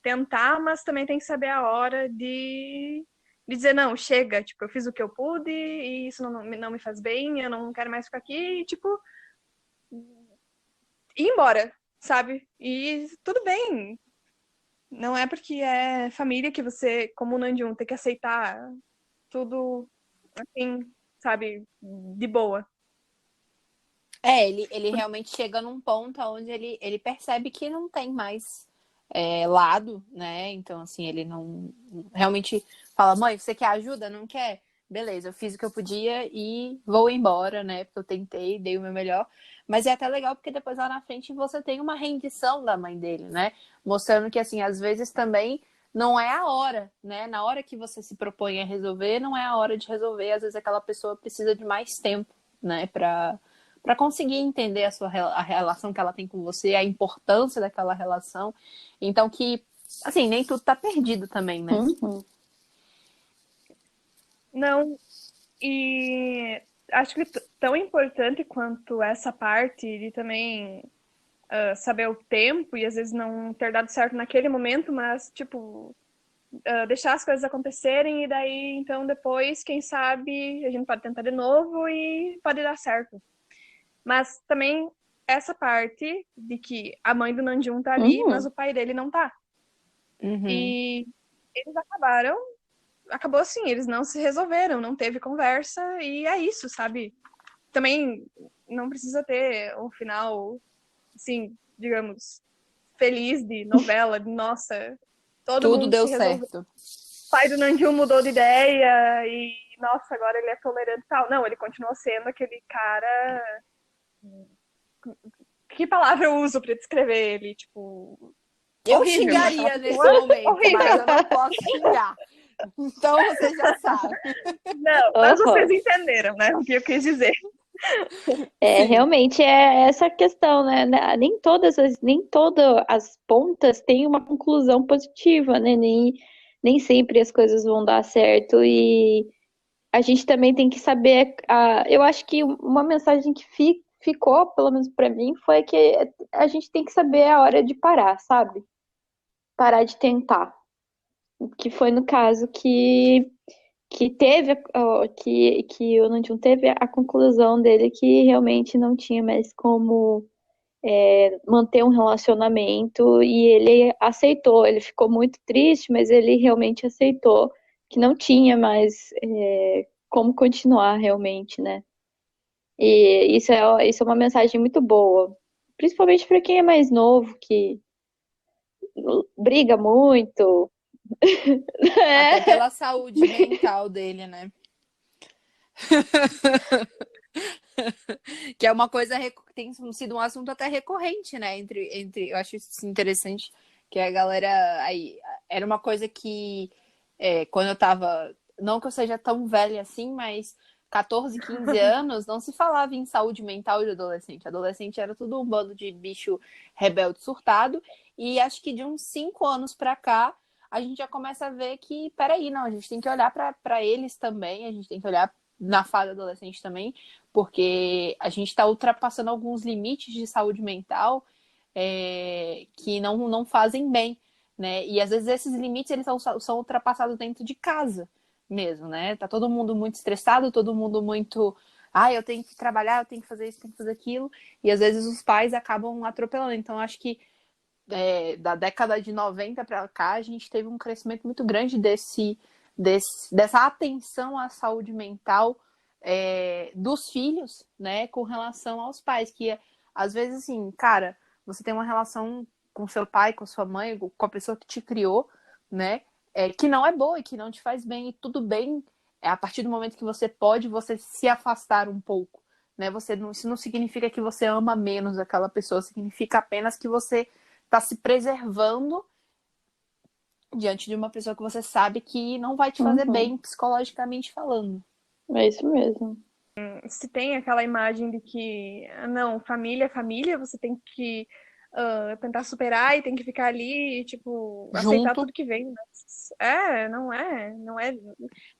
tentar, mas também tem que saber a hora de dizer, não, chega, tipo, eu fiz o que eu pude e isso não me faz bem, eu não quero mais ficar aqui, e, tipo, ir embora, sabe? E tudo bem. Não é porque é família que você, como o Nandium, tem que aceitar tudo assim, sabe, de boa. Ele realmente chega num ponto onde ele percebe que não tem mais lado, né? Então, assim, ele não realmente fala, mãe, você quer ajuda? Não quer? Beleza, eu fiz o que eu podia e vou embora, né? Porque eu tentei, dei o meu melhor. Mas é até legal porque depois lá na frente você tem uma rendição da mãe dele, né? Mostrando que, assim, às vezes também não é a hora, né? Na hora que você se propõe a resolver, não é a hora de resolver. Às vezes aquela pessoa precisa de mais tempo, né? Para conseguir entender a relação que ela tem com você, a importância daquela relação. Então que, assim, nem tudo tá perdido também, né? Uhum. Não, e acho que tão importante quanto essa parte de também saber o tempo e às vezes não ter dado certo naquele momento, mas, tipo, deixar as coisas acontecerem e daí, então, depois, quem sabe, a gente pode tentar de novo e pode dar certo. Mas também essa parte de que a mãe do Namjoon tá ali, mas o pai dele não tá. E eles acabou assim, eles não se resolveram, não teve conversa, e é isso, sabe? Também não precisa ter um final, assim, digamos, feliz de novela, de nossa, todo Tudo mundo deu se resolveu. certo. O pai do Namjoon mudou de ideia e, nossa, agora ele é tolerante e tal. Não, ele continua sendo aquele cara... Que palavra eu uso pra descrever ele? Tipo, Eu horrível. xingaria Aquela nesse pessoa momento, horrível. mas eu não posso xingar. Então você já sabe. Não, mas vocês entenderam, né? O que eu quis dizer. Sim. Realmente é essa questão, né? Nem todas as pontas têm uma conclusão positiva, né? Nem sempre as coisas vão dar certo e a gente também tem que saber. Eu acho que uma mensagem que ficou, pelo menos para mim, foi que a gente tem que saber a hora de parar, sabe? Parar de tentar. Que foi no caso que teve que o Namjoon teve a conclusão dele que realmente não tinha mais como manter um relacionamento e ele aceitou. Ele ficou muito triste, mas ele realmente aceitou que não tinha mais como continuar realmente, né? E isso é uma mensagem muito boa, principalmente para quem é mais novo, que briga muito. Até pela saúde mental dele, né? Que é uma coisa que tem sido um assunto até recorrente, né? Entre eu acho isso interessante, que a galera aí era uma coisa que quando eu tava, não que eu seja tão velha assim, mas 14, 15 anos, não se falava em saúde mental de adolescente. Adolescente era tudo um bando de bicho rebelde surtado. E acho que de uns 5 anos pra cá, a gente já começa a ver que, peraí, não, a gente tem que olhar pra eles também, a gente tem que olhar na fase adolescente também, porque a gente está ultrapassando alguns limites de saúde mental que não fazem bem, né? E às vezes esses limites eles são ultrapassados dentro de casa mesmo, né? Tá todo mundo muito estressado, todo mundo muito... eu tenho que trabalhar, eu tenho que fazer isso, tenho que fazer aquilo. E às vezes os pais acabam atropelando. Então acho que da década de 90 para cá, a gente teve um crescimento muito grande dessa atenção à saúde mental dos filhos, né, com relação aos pais, que às vezes, assim, cara, você tem uma relação com seu pai, com sua mãe, com a pessoa que te criou, né, que não é boa e que não te faz bem, e tudo bem, a partir do momento que você pode, você se afastar um pouco, né, isso não significa que você ama menos aquela pessoa, significa apenas que você está se preservando diante de uma pessoa que você sabe que não vai te fazer bem psicologicamente falando. É isso mesmo. Se tem aquela imagem de que, não, família é família, você tem que tentar superar e tem que ficar ali, tipo, aceitar tudo que vem.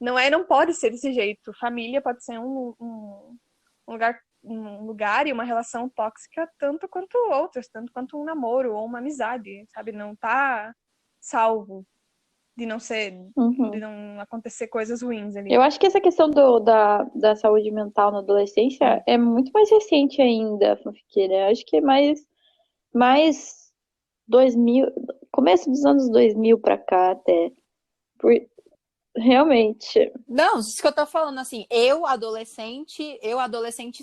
Mas não pode ser desse jeito. Família pode ser um lugar e uma relação tóxica tanto quanto outras, tanto quanto um namoro ou uma amizade, sabe? Não tá salvo de não de não acontecer coisas ruins ali. Eu acho que essa questão da saúde mental na adolescência é muito mais recente ainda, fanfiqueira. Eu acho que é mais 2000, começo dos anos 2000 pra cá até. Realmente. Não, isso que eu tô falando, assim, eu adolescente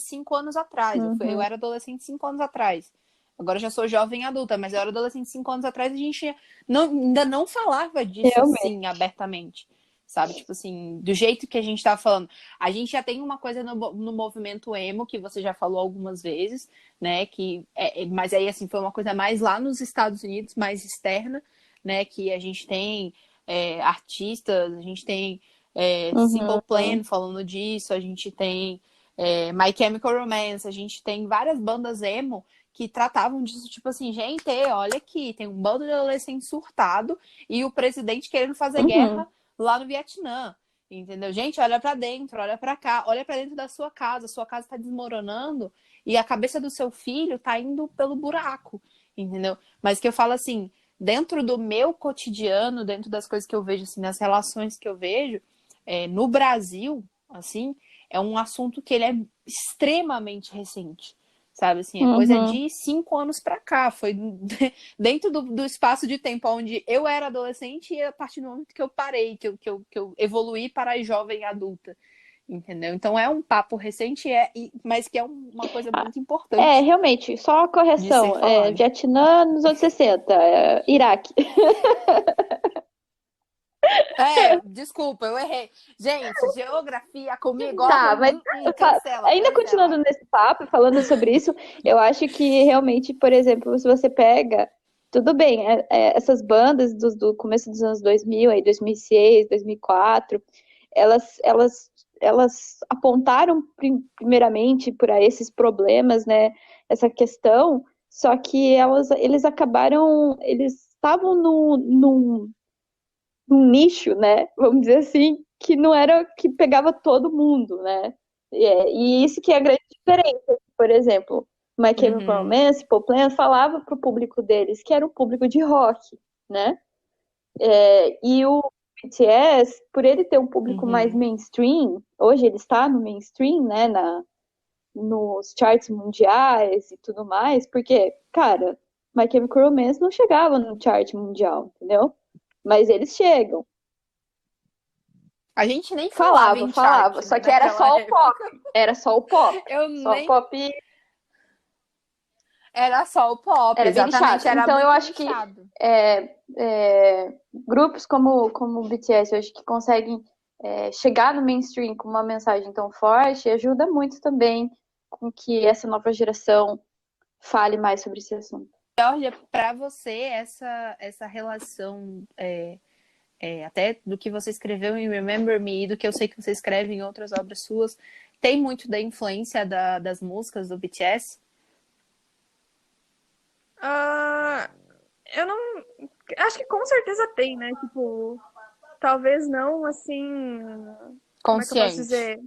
5 anos atrás. Eu era adolescente 5 anos atrás. Agora eu já sou jovem adulta, mas eu era adolescente 5 anos atrás e a gente ainda não falava disso assim abertamente. Sabe? Tipo assim, do jeito que a gente tava falando. A gente já tem uma coisa no movimento emo, que você já falou algumas vezes, né? Mas aí, assim, foi uma coisa mais lá nos Estados Unidos, mais externa, né? Que a gente tem artistas, a gente tem Simple Plan falando disso, a gente tem My Chemical Romance, a gente tem várias bandas emo que tratavam disso, tipo assim, gente, olha aqui, tem um bando de adolescente surtado e o presidente querendo fazer guerra lá no Vietnã, entendeu? Gente, olha pra dentro, olha pra cá, olha pra dentro da sua casa tá desmoronando e a cabeça do seu filho tá indo pelo buraco, entendeu? Mas que eu falo assim, dentro do meu cotidiano, dentro das coisas que eu vejo, assim, nas relações que eu vejo, no Brasil, assim, é um assunto que ele é extremamente recente, sabe? Assim, é coisa Uhum. de 5 anos pra cá. Foi dentro do espaço de tempo onde eu era adolescente e a partir do momento que eu parei, que eu evoluí para a jovem adulta. Entendeu? Então é um papo recente, mas que é uma coisa muito importante Realmente, só a de correção. ser falado. Vietnã nos anos 60, Iraque. Desculpa, eu errei. Gente, geografia comigo, ó, Tá, mas cancela, ainda cancela. continuando nesse papo, falando sobre isso, eu acho que realmente, por exemplo, se você pega, tudo bem, essas bandas do começo dos anos 2000, aí 2006, 2004, elas apontaram primeiramente para esses problemas, né, essa questão, só que eles estavam num nicho, né, vamos dizer assim, que não era que pegava todo mundo, né? E isso que é a grande diferença. Por exemplo, My Chemical Uhum, Romance, Pop Plan, falava para o público deles, que era um público de rock, né? E o BTS, por ele ter um público mais uhum. mainstream, hoje ele está no mainstream, né? Nos charts mundiais e tudo mais, porque, cara, My Chemical Romance não chegava no chart mundial, entendeu? Mas eles chegam. A gente nem falava Falava, em chart, falava. Só né, que era naquela só o pop. época. Era só o pop. Eu Só o nem. pop Era só o pop, era bem exatamente. nichado. Era Então eu muito acho que nichado. grupos como o BTS, eu acho que conseguem chegar no mainstream com uma mensagem tão forte, ajuda muito também com que essa nova geração fale mais sobre esse assunto. Georgia, para você, essa relação, até do que você escreveu em Remember Me e do que eu sei que você escreve em outras obras suas, tem muito da influência das músicas do BTS? Eu não. Acho que com certeza tem, né? Tipo, talvez não assim. Como é que eu posso Consciente. dizer?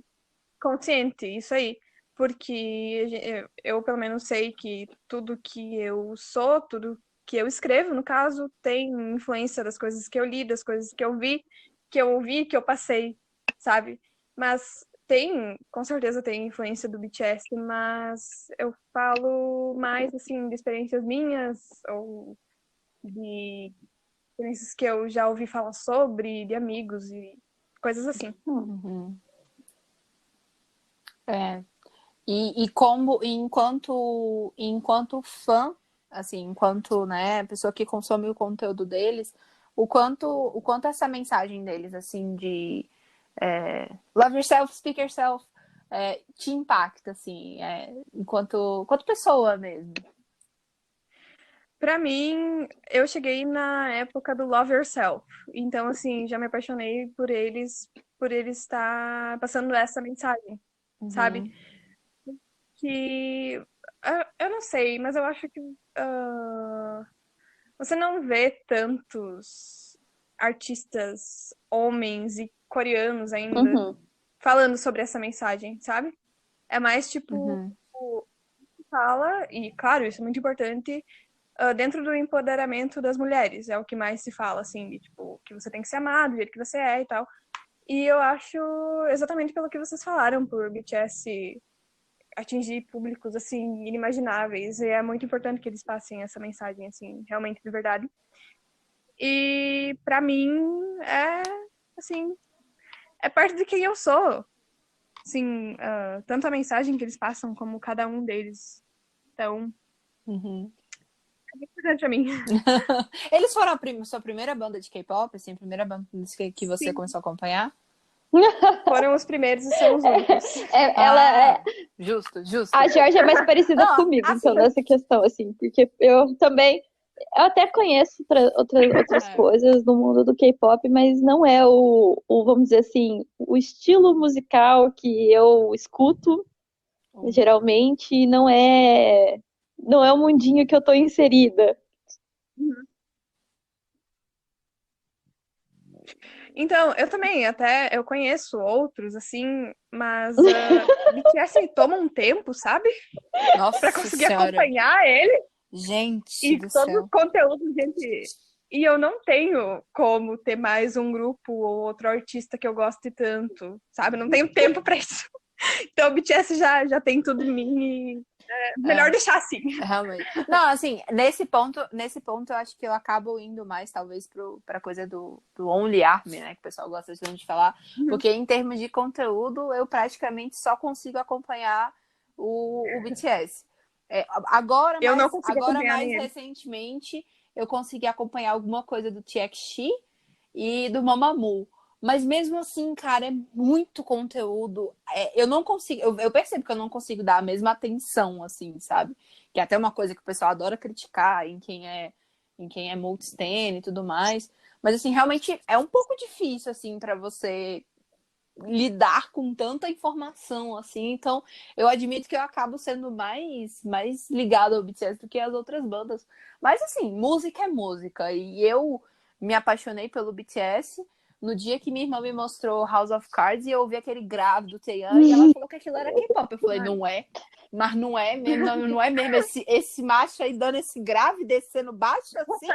Consciente, isso aí. Porque eu pelo menos sei que tudo que eu sou, tudo que eu escrevo, no caso, tem influência das coisas que eu li, das coisas que eu vi, que eu ouvi, que eu passei, sabe? Mas com certeza tem influência do BTS, mas eu falo mais, assim, de experiências minhas, ou de experiências que eu já ouvi falar sobre, de amigos e coisas assim. Uhum. É. E como, enquanto fã, assim, enquanto, né, pessoa que consome o conteúdo deles, o quanto essa mensagem deles, assim, de love yourself, speak yourself, te impacta, assim, enquanto pessoa mesmo. Pra mim, eu cheguei na época do Love Yourself. Então, assim, já me apaixonei por eles estar passando essa mensagem, sabe? Uhum. Que eu não sei, mas eu acho que você não vê tantos artistas homens e coreanos ainda Uhum. falando sobre essa mensagem, sabe? É mais tipo, Uhum. fala, e claro, isso é muito importante, dentro do empoderamento das mulheres. É o que mais se fala, assim, de, tipo, que você tem que se amar do jeito que você é e tal. E eu acho, exatamente pelo que vocês falaram, por BTS atingir públicos, assim, inimagináveis. E é muito importante que eles passem essa mensagem, assim, realmente de verdade. E pra mim, assim, é parte de quem eu sou. Assim, tanto a mensagem que eles passam, como cada um deles. Então, Uhum. é muito importante pra mim. Eles foram sua primeira banda de K-pop, assim, a primeira banda que você Sim, começou a acompanhar? foram os primeiros e são os únicos. Justo, justo. A Georgia é mais parecida Não, comigo, então, assim, nessa questão, assim, porque eu até conheço outras coisas do mundo do K-pop, mas não é vamos dizer assim, o estilo musical que eu escuto, geralmente, não é o mundinho que eu tô inserida. Então, eu também, até eu conheço outros, assim, mas BTS toma um tempo, sabe? Pra nossa conseguir senhora. acompanhar ele Gente e do todo o céu. conteúdo, gente. E eu não tenho como ter mais um grupo ou outro artista que eu goste tanto, sabe? Não tenho tempo pra isso. Então o BTS já tem tudo em mim Melhor deixar assim. Realmente. Não, assim, nesse ponto eu acho que eu acabo indo mais, talvez, pra coisa do Only Army, né? Que o pessoal gosta de falar. Porque em termos de conteúdo, eu praticamente só consigo acompanhar o BTS. Agora, Eu não consigo agora acompanhar mais nem ele. recentemente, eu consegui acompanhar alguma coisa do TXT e do Mamamoo. Mas mesmo assim, cara, é muito conteúdo. Eu não consigo, eu percebo que eu não consigo dar a mesma atenção, assim, sabe? Que é até uma coisa que o pessoal adora criticar em quem é multistan e tudo mais. Mas assim, realmente é um pouco difícil, assim, para você lidar com tanta informação, assim. Então, eu admito que eu acabo sendo mais ligado ao BTS do que as outras bandas. Mas assim, música é música. E eu me apaixonei pelo BTS no dia que minha irmã me mostrou House of Cards e eu ouvi aquele grave do Taeyeon e ela falou que aquilo era K-pop. Eu falei, não é. Mas não é mesmo, não é mesmo. Esse macho aí dando esse grave, descendo baixo assim,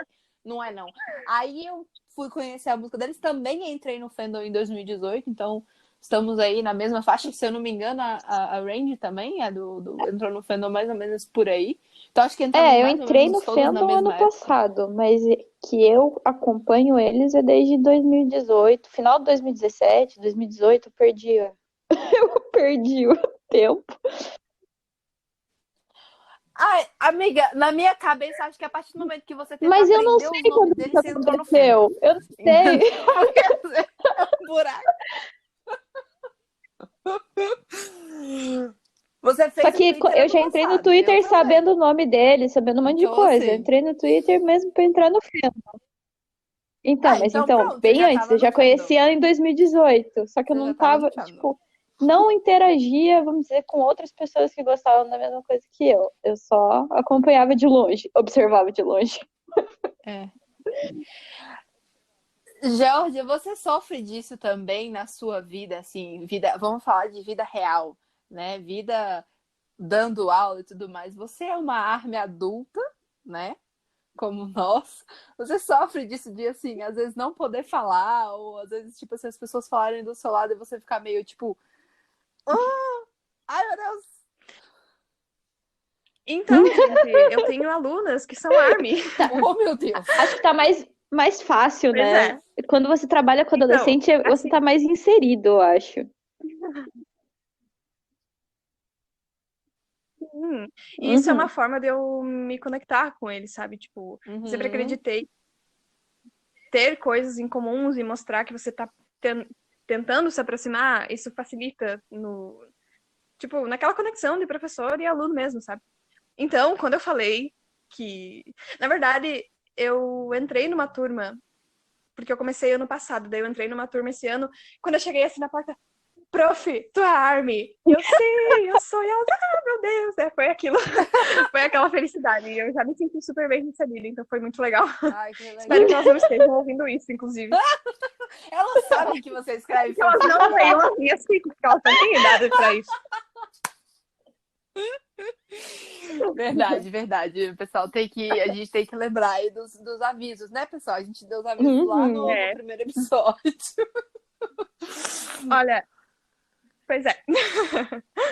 não é não. Aí eu fui conhecer a música deles, também entrei no fandom em 2018, então estamos aí na mesma faixa, se eu não me engano, a Range também entrou no fandom mais ou menos por aí. Então acho que entramos Eu mais ou entrei no menos todos na fandom ano mesma época. passado, mas que eu acompanho eles é desde 2018, final de 2017, 2018, eu perdi, eu perdi o tempo. Ai, amiga, na minha cabeça, acho que a partir do momento que você tenta Mas eu não aprender sei os nomes quando deles, isso você entrou no fandom. aconteceu. Eu não sei. É um buraco. Você fez Só que o Twitter eu ano já entrei no passado, eu Twitter também. sabendo o nome dele, sabendo um monte de Então, coisa. Eu assim, entrei no Twitter mesmo pra entrar no fandom. Então, mas então então, pronto, você bem já antes, tava eu no já fandom. conhecia em 2018. Só que eu Você já não tava no tava, fandom. tipo, não interagia, vamos dizer, com outras pessoas que gostavam da mesma coisa que eu. Eu só acompanhava de longe, observava de longe. É. Georgia, você sofre disso também na sua vida, assim, vamos falar de vida real, né? Vida dando aula e tudo mais. Você é uma arma adulta, né? Como nós. Você sofre disso de, assim, às vezes não poder falar, ou às vezes, tipo, se as pessoas falarem do seu lado e você ficar meio, tipo, ai, meu Deus. Então, gente, eu tenho alunas que são ARMY. Oh, meu Deus. Acho que tá mais fácil, Pois né? é. Quando você trabalha com Então, adolescente, você assim, tá mais inserido, eu acho. e isso é uma Uhum. forma de eu me conectar com eles, sabe? Tipo, sempre acreditei ter coisas em comuns e mostrar que você tá tentando se aproximar, isso facilita tipo, naquela conexão de professor e aluno mesmo, sabe? Então, quando eu falei que, na verdade, eu entrei numa turma, porque eu comecei ano passado, daí eu entrei numa turma esse ano, quando eu cheguei assim na porta, prof, tu é ARMY? E eu, sim, eu sou. E ela, meu Deus, foi aquilo. Foi aquela felicidade. E eu já me senti super bem recebida, então foi muito legal. Ai, que legal. Espero que elas não estejam ouvindo isso, inclusive. Elas sabem que você escreve. Que elas não leiam as minhas críticas, porque elas não têm idade pra isso. Verdade, verdade. O pessoal a gente tem que lembrar aí dos avisos, né, pessoal? A gente deu os avisos lá no primeiro episódio. Olha, pois é.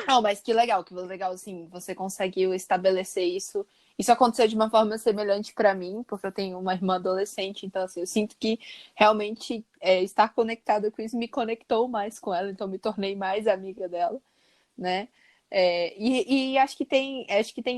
Não, mas que legal, assim, você conseguiu estabelecer isso. Isso aconteceu de uma forma semelhante para mim, porque eu tenho uma irmã adolescente, então assim, eu sinto que realmente estar conectada com isso me conectou mais com ela, então me tornei mais amiga dela, né? E acho que tem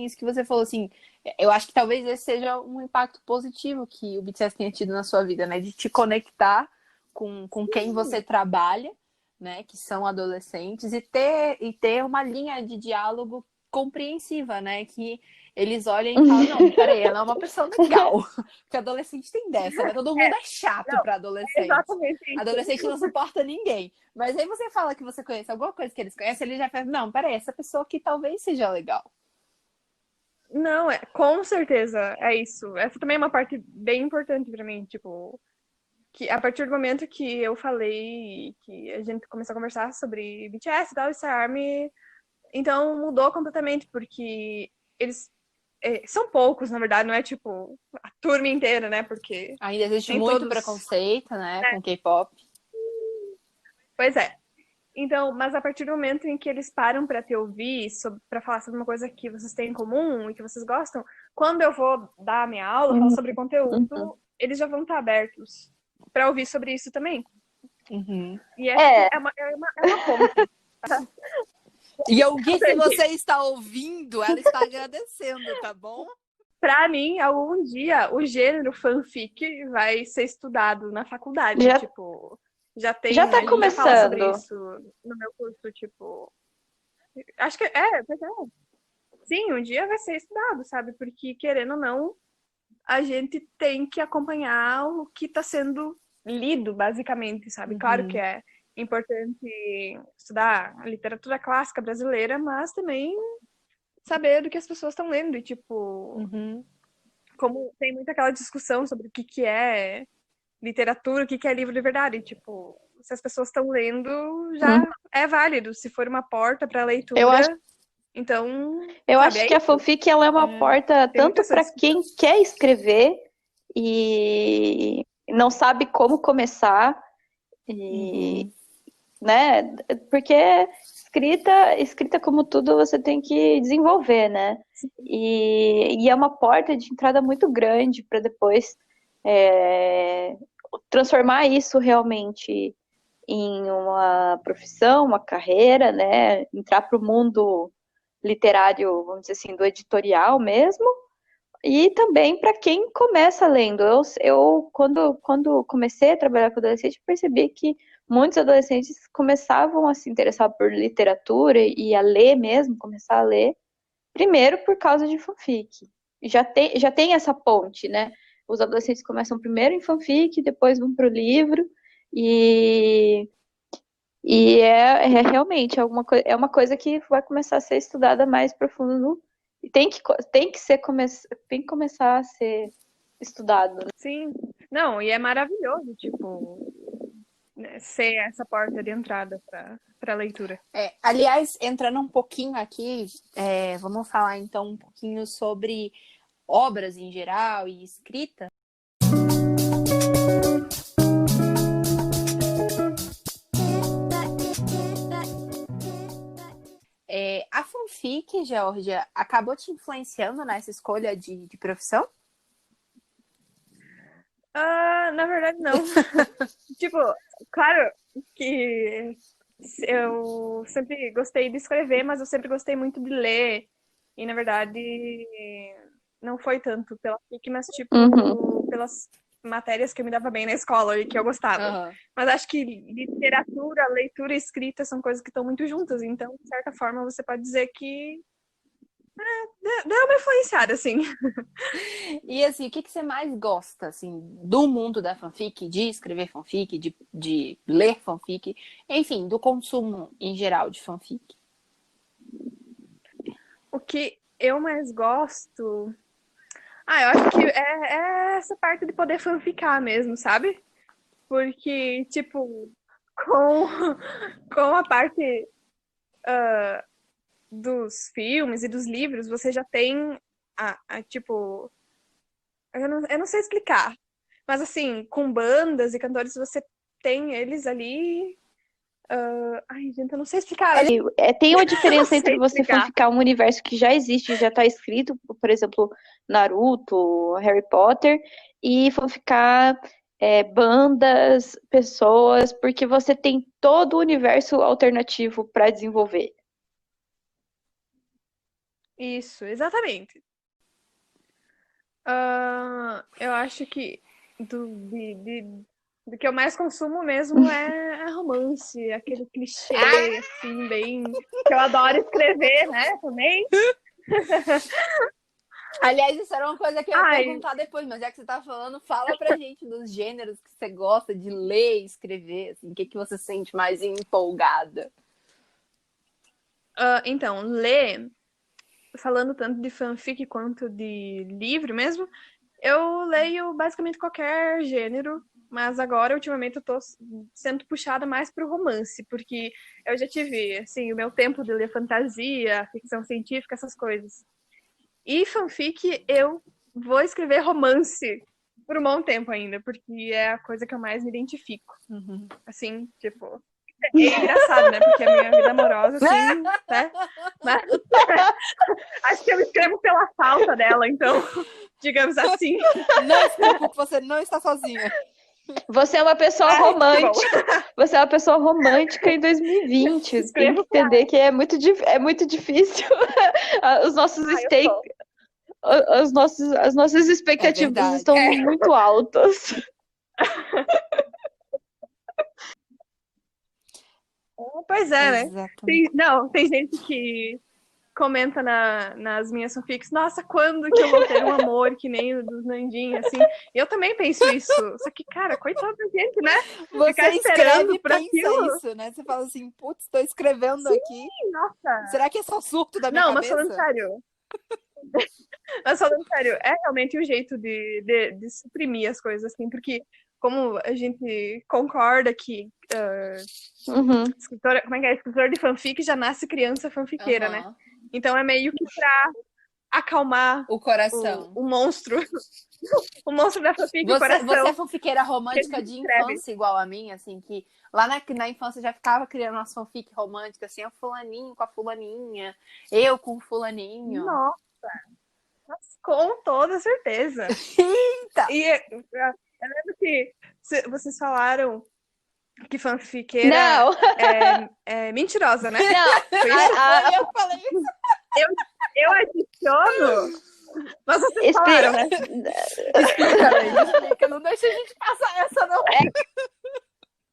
isso que você falou, assim, eu acho que talvez esse seja um impacto positivo que o BTS tenha tido na sua vida, né? De te conectar com quem você trabalha, né? Que são adolescentes, e ter uma linha de diálogo compreensiva, né? Que eles olhem e falam, não, peraí, ela é uma pessoa legal. Porque adolescente tem dessa, né? Todo mundo é chato para adolescente. Exatamente isso. Adolescente não suporta ninguém. Mas aí você fala que você conhece alguma coisa que eles conhecem, ele já fala, não, peraí, essa pessoa aqui talvez seja legal. Não, com certeza, é isso. Essa também é uma parte bem importante pra mim, tipo, que a partir do momento que eu falei, que a gente começou a conversar sobre BTS e tal, esse ARMY, então mudou completamente, porque eles são poucos, na verdade, não é tipo a turma inteira, né? Porque ainda existe nem muito todos... preconceito, né, com K-pop. Pois é. Então, mas a partir do momento em que eles param para te ouvir, para falar sobre uma coisa que vocês têm em comum e que vocês gostam, quando eu vou dar a minha aula, falar sobre conteúdo, eles já vão estar abertos para ouvir sobre isso também. E é uma ponte. E eu vi se você está ouvindo, ela está agradecendo, tá bom? Pra mim, algum dia, o gênero fanfic vai ser estudado na faculdade. Já- Tipo, já tem. já tá a gente fala sobre começando. isso no meu curso, tipo. Acho que pois é. Sim, um dia vai ser estudado, sabe? Porque, querendo ou não, a gente tem que acompanhar o que está sendo lido, basicamente, sabe? Claro que é importante estudar a literatura clássica brasileira, mas também saber do que as pessoas estão lendo. E, tipo, como tem muita aquela discussão sobre o que é literatura, o que é livro de verdade. Tipo, se as pessoas estão lendo, já é válido. Se for uma porta para leitura, então. Eu sabe, acho que a fanfic ela é uma porta tem muita tanto para essa quem quer escrever e não sabe como começar, e, né? Porque escrita como tudo, você tem que desenvolver, né? E é uma porta de entrada muito grande para depois transformar isso realmente em uma profissão, uma carreira, né? Entrar para o mundo literário, vamos dizer assim, do editorial mesmo, e também para quem começa lendo. Eu quando comecei a trabalhar com adolescente, percebi que muitos adolescentes começavam a se interessar por literatura e a ler mesmo, começar a ler, primeiro por causa de fanfic. Já tem essa ponte, né? Os adolescentes começam primeiro em fanfic, depois vão para o livro, e realmente é uma coisa que vai começar a ser estudada mais profundo e tem que começar a ser estudado, né? Sim. Não, e é maravilhoso, tipo, né, ser essa porta de entrada para leitura. Aliás, entrando um pouquinho aqui, vamos falar então um pouquinho sobre obras em geral e escrita. A fanfic, Georgia, acabou te influenciando nessa escolha de profissão? Na verdade, não. Tipo, claro que eu sempre gostei de escrever, mas eu sempre gostei muito de ler. E, na verdade, não foi tanto pela FIC, mas, tipo, pelas matérias que eu me dava bem na escola e que eu gostava. Mas acho que literatura, leitura e escrita são coisas que estão muito juntas. Então, de certa forma, você pode dizer que deu uma influenciada, assim. E assim, o que você mais gosta, assim, do mundo da fanfic, de escrever fanfic, de ler fanfic, enfim, do consumo em geral de fanfic? O que eu mais gosto... eu acho que é essa parte de poder fanficar mesmo, sabe? Porque, tipo, com a parte dos filmes e dos livros, você já tem tipo... Eu não sei explicar. Mas, assim, com bandas e cantores, você tem eles ali... Ai, gente, eu não sei explicar. Tem uma diferença Não entre sei você explicar. fanficar um universo que já existe, já está escrito, por exemplo, Naruto, Harry Potter, e fanficar bandas, pessoas, porque você tem todo o universo alternativo para desenvolver. Isso, exatamente. Eu acho que do que eu mais consumo mesmo é romance, aquele clichê, assim, bem... que eu adoro escrever, né, também. Aliás, isso era uma coisa que eu ia perguntar depois, mas já que você tá falando, fala pra gente dos gêneros que você gosta de ler e escrever, assim, o que você sente mais empolgada? Então, ler, falando tanto de fanfic quanto de livro mesmo, eu leio basicamente qualquer gênero, mas agora, ultimamente, eu tô sendo puxada mais pro romance, porque eu já tive, assim, o meu tempo de ler fantasia, ficção científica, essas coisas. E fanfic, eu vou escrever romance por um bom tempo ainda, porque é a coisa que eu mais me identifico. Assim, tipo, É engraçado, né? Porque a minha vida amorosa, assim, né? Mas acho que eu escrevo pela falta dela, então, digamos assim. Não se preocupe, você não está sozinha. Você é uma pessoa Que bom. romântica. Você é uma pessoa romântica em 2020. Tem que Escrevo entender que é muito difícil. Os nossos eu stakes, sou. as nossas expectativas verdade. estão muito altas. Pois é, né? Exatamente. Tem gente que comenta nas minhas fanfics, nossa, quando que eu vou ter um amor que nem o dos Nandinho, assim. E eu também penso isso. Só que, cara, coitada da gente, né? Você Ficar esperando escreve e por pensa aquilo. isso, né? Você fala assim, putz, tô escrevendo Sim, aqui. Nossa. Será que é só surto da minha Não, mas cabeça? falando sério. Mas falando sério, é realmente um jeito de suprimir as coisas, assim, porque como a gente concorda que Uhum. escritora, como é que é? Escritor de fanfic já nasce criança fanfiqueira, né? Aham. Então é meio que pra acalmar O coração. o monstro. O monstro da fanfic, o Você é coração. fanfiqueira romântica que de escreve. infância igual a mim, assim, que lá na infância já ficava criando umas fanfic românticas, assim, o fulaninho com a fulaninha, eu com o fulaninho. Nossa, com toda certeza. Eita! E eu lembro que vocês falaram que fanfiqueira Não, é mentirosa, né? não. Foi isso? Eu falei isso. Eu adiciono. Mas vocês Expli- falaram, né? Explica, não deixa a gente passar essa, não.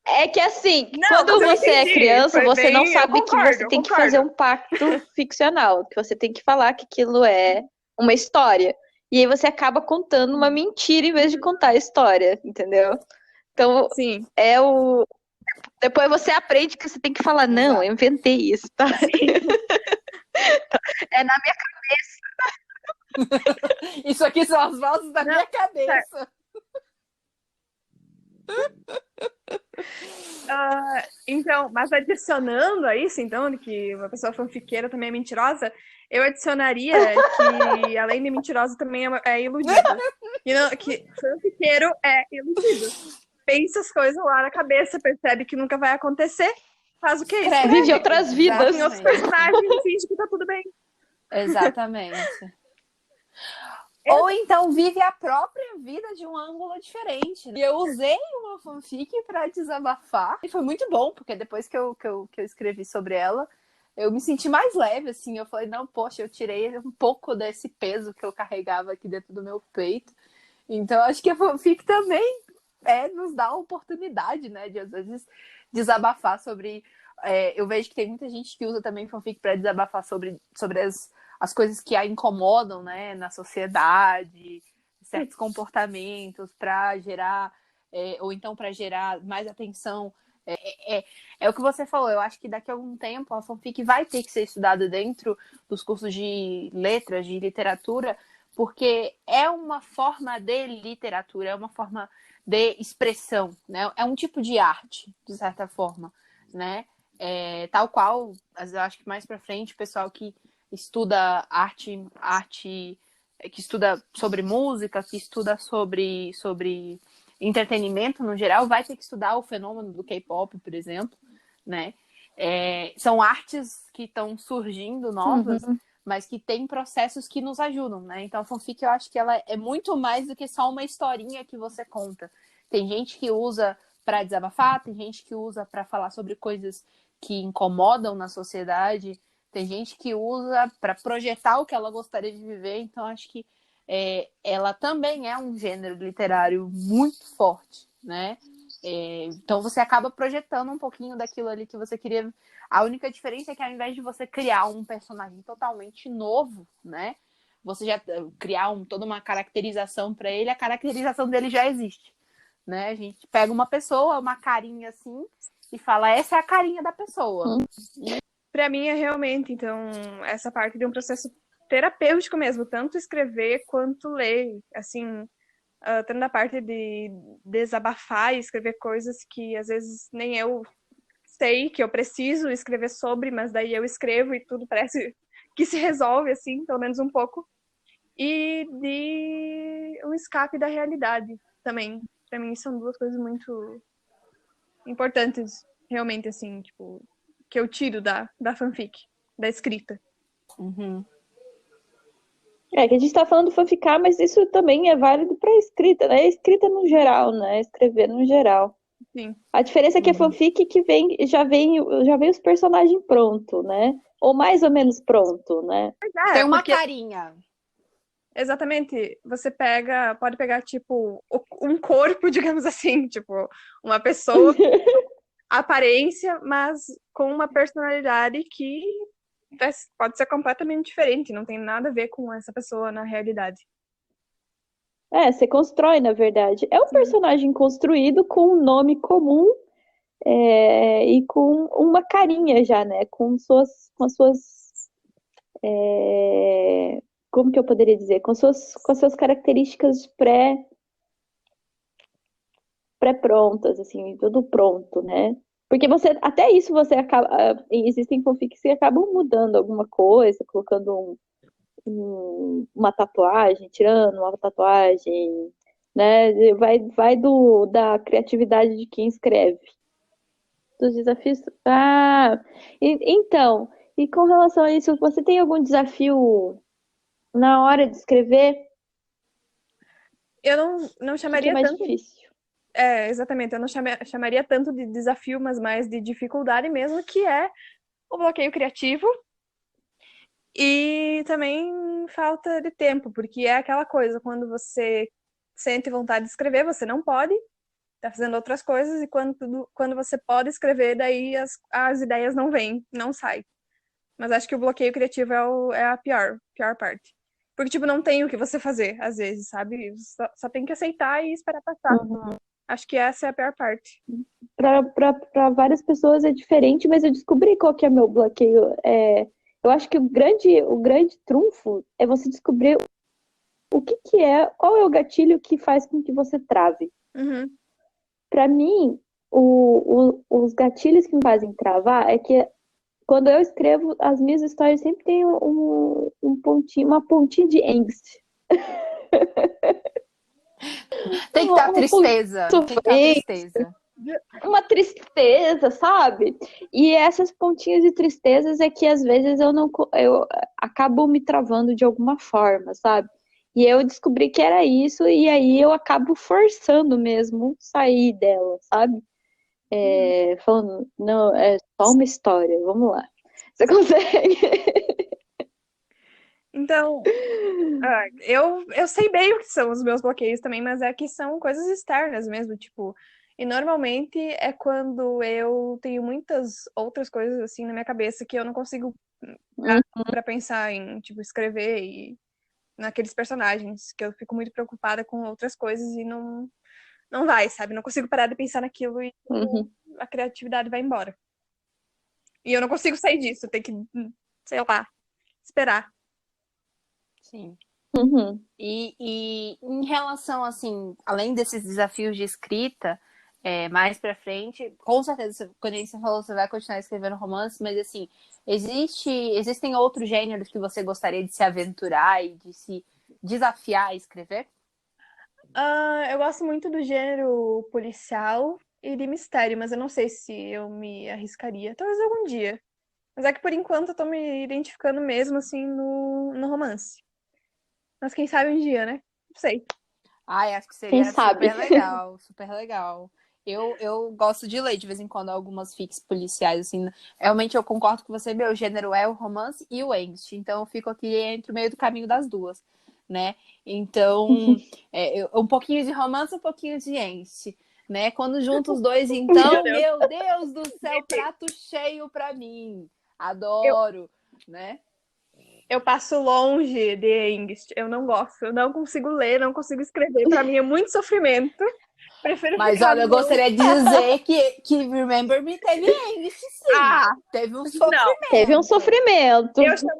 É que assim, Não, quando mas eu você é entendi. criança, Foi você não bem- eu sabe que concordo, você eu tem que concordo. fazer um pacto ficcional, que você tem que falar que aquilo é uma história. E aí você acaba contando uma mentira em vez de contar a história, entendeu? Então, Sim. depois você aprende que você tem que falar, não, eu inventei isso, tá? É na minha Isso aqui são as vozes da minha cabeça. Então, mas adicionando a isso, então, de que uma pessoa fanfiqueira também é mentirosa, eu adicionaria que, além de mentirosa, também é iludido. E não, que fanfiqueiro é iludido. Pensa as coisas lá na cabeça, percebe que nunca vai acontecer, faz o quê? Escreve. Vive outras vidas. Em outros personagens e finge que tá tudo bem. Exatamente. Ou então vive a própria vida de um ângulo diferente. E eu usei uma fanfic para desabafar. E foi muito bom, porque depois que eu escrevi sobre ela, eu me senti mais leve, assim. Eu falei, não, poxa, eu tirei um pouco desse peso que eu carregava aqui dentro do meu peito. Então, acho que a fanfic também nos dá a oportunidade, né, de às vezes desabafar sobre... eu vejo que tem muita gente que usa também fanfic para desabafar sobre as coisas que a incomodam, né, na sociedade, certos comportamentos para gerar, ou então para gerar mais atenção. É o que você falou, eu acho que daqui a algum tempo a fanfic vai ter que ser estudada dentro dos cursos de letras, de literatura, porque é uma forma de literatura, é uma forma de expressão, né? É um tipo de arte, de certa forma, né? Tal qual, eu acho que mais para frente, o pessoal que estuda arte, que estuda sobre música, que estuda sobre entretenimento no geral, vai ter que estudar o fenômeno do K-pop, por exemplo, né? São artes que estão surgindo novas, mas que têm processos que nos ajudam, né? Então a fanfic eu acho que ela é muito mais do que só uma historinha que você conta. Tem gente que usa para desabafar, tem gente que usa para falar sobre coisas que incomodam na sociedade, tem gente que usa para projetar o que ela gostaria de viver, então acho que ela também é um gênero literário muito forte, né? Então você acaba projetando um pouquinho daquilo ali que você queria. A única diferença é que ao invés de você criar um personagem totalmente novo, né? Você já criar toda uma caracterização para ele, a caracterização dele já existe, né? A gente pega uma pessoa, uma carinha assim, e fala, essa é a carinha da pessoa. Para mim é realmente, então, essa parte de um processo terapêutico mesmo, tanto escrever quanto ler, assim, tanto da parte de desabafar e escrever coisas que às vezes nem eu sei que eu preciso escrever sobre, mas daí eu escrevo e tudo parece que se resolve, assim, pelo menos um pouco. E de um escape da realidade também. Para mim são duas coisas muito importantes realmente, assim, tipo, que eu tiro da fanfic, da escrita. Uhum. É que a gente tá falando fanficar, mas isso também é válido pra escrita, né? Escrita no geral, né? Escrever no geral. Sim. A diferença é que é fanfic que já vem os personagens pronto, né? Ou mais ou menos pronto, né? Tem uma porque carinha. exatamente, você pode pegar, tipo, um corpo, digamos assim, tipo, uma pessoa, aparência, mas com uma personalidade que pode ser completamente diferente, não tem nada a ver com essa pessoa na realidade. É, você constrói, na verdade. É um Sim. personagem construído com um nome comum e com uma carinha já, né? Como que eu poderia dizer? Com suas características pré-prontas, assim, tudo pronto, né? Porque até isso você acaba, existem fanfics que acabam mudando alguma coisa, colocando uma tatuagem, tirando uma tatuagem, né? Vai da criatividade de quem escreve. Dos desafios. Então, e com relação a isso, você tem algum desafio na hora de escrever? Eu não O que é chamaria mais tanto. difícil? Exatamente, eu não chamaria tanto de desafio, mas mais de dificuldade mesmo, que é o bloqueio criativo e também falta de tempo, porque é aquela coisa, quando você sente vontade de escrever, você não pode, tá fazendo outras coisas, e quando você pode escrever, daí as ideias não vêm, não saem. Mas acho que o bloqueio criativo é a pior parte. Porque, tipo, não tem o que você fazer, às vezes, sabe? Só tem que aceitar e esperar passar. Uhum. Acho que essa é a pior parte. Para várias pessoas é diferente, mas eu descobri qual que é meu bloqueio. Eu acho que o grande trunfo é você descobrir o que é, qual é o gatilho que faz com que você trave. Uhum. Para mim, os gatilhos que me fazem travar é que quando eu escrevo, as minhas histórias sempre têm um pontinho, uma pontinha de angst. Tem que dar Uma tristeza. Tem que dar tristeza. uma tristeza, sabe? E essas pontinhas de tristezas é que às vezes eu acabo me travando de alguma forma, sabe? E eu descobri que era isso, e aí eu acabo forçando mesmo sair dela, sabe? Falando, não, é só uma história, vamos lá. Você consegue? Então, eu sei bem o que são os meus bloqueios também, mas é que são coisas externas mesmo, tipo. E normalmente é quando eu tenho muitas outras coisas assim na minha cabeça que eu não consigo parar pra pensar em, tipo, escrever e naqueles personagens, que eu fico muito preocupada com outras coisas e não vai, sabe? Não consigo parar de pensar naquilo e Uhum, a criatividade vai embora. E eu não consigo sair disso, tem que, sei lá, esperar. Sim. uhum. E em relação, assim, além desses desafios de escrita, mais pra frente, com certeza, quando você falou, você vai continuar escrevendo romance, mas assim, existem outros gêneros que você gostaria de se aventurar e de se desafiar a escrever? Eu gosto muito do gênero policial e de mistério, mas eu não sei se eu me arriscaria. Talvez algum dia. Mas é que por enquanto eu tô me identificando mesmo, assim, no romance. Mas quem sabe um dia, né? Não sei. Ai, acho que Quem seria sabe? super legal, super legal. Eu gosto de ler de vez em quando algumas fics policiais, assim. Realmente eu concordo com você, meu gênero é o romance e o angst. Então eu fico aqui entre o meio do caminho das duas, né? Então, um pouquinho de romance, um pouquinho de angst, né? Quando junto os dois, Meu então, Deus. meu Deus do céu, prato cheio pra mim. Eu, Adoro, né? eu passo longe de Engst. Eu não gosto. Eu não consigo ler, não consigo escrever. Pra mim é muito sofrimento. Prefiro Mas ficar olha, eu no. gostaria de dizer que Remember Me teve angst, sim. Ah, Teve um não. Teve um sofrimento. sofrimento. Eu chamo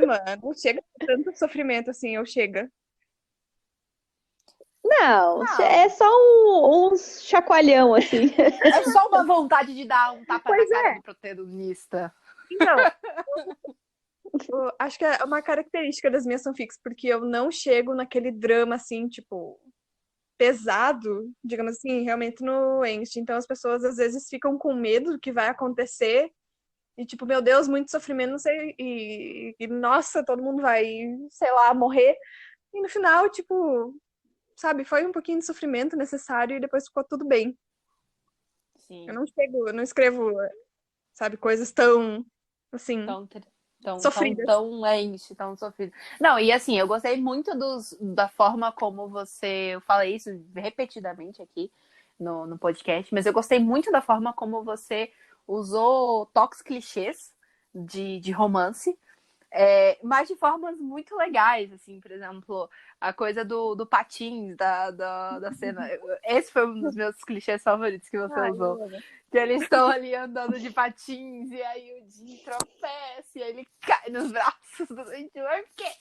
o mano. Chega de tanto sofrimento assim, eu chega. Não, é Não, só um chacoalhão, assim. é só uma vontade de dar um tapa na Pois cara é. do protagonista. Então, eu acho que é uma característica das minhas fanfics, porque eu não chego naquele drama assim, tipo. pesado, digamos assim, realmente no Ensht. Então as pessoas às vezes ficam com medo do que vai acontecer e tipo, meu Deus, muito sofrimento, não sei, e nossa, todo mundo vai, sei lá, morrer. E no final, tipo, sabe, foi um pouquinho de sofrimento necessário e depois ficou tudo bem. Sim. Eu não escrevo, sabe, coisas tão, assim, sofridas. Tão lente, tão sofrido. Não, e assim, eu gostei muito da forma como você. Eu falei isso repetidamente aqui no podcast, mas eu gostei muito da forma como você usou toques clichês de romance. Mas de formas muito legais, assim, por exemplo, a coisa do patins da cena. Esse foi um dos meus clichês favoritos que você Ai, usou. eu amo. Que eles estão ali andando de patins, e aí o Jim tropeça, e aí ele cai nos braços do Jim. Eu fiquei,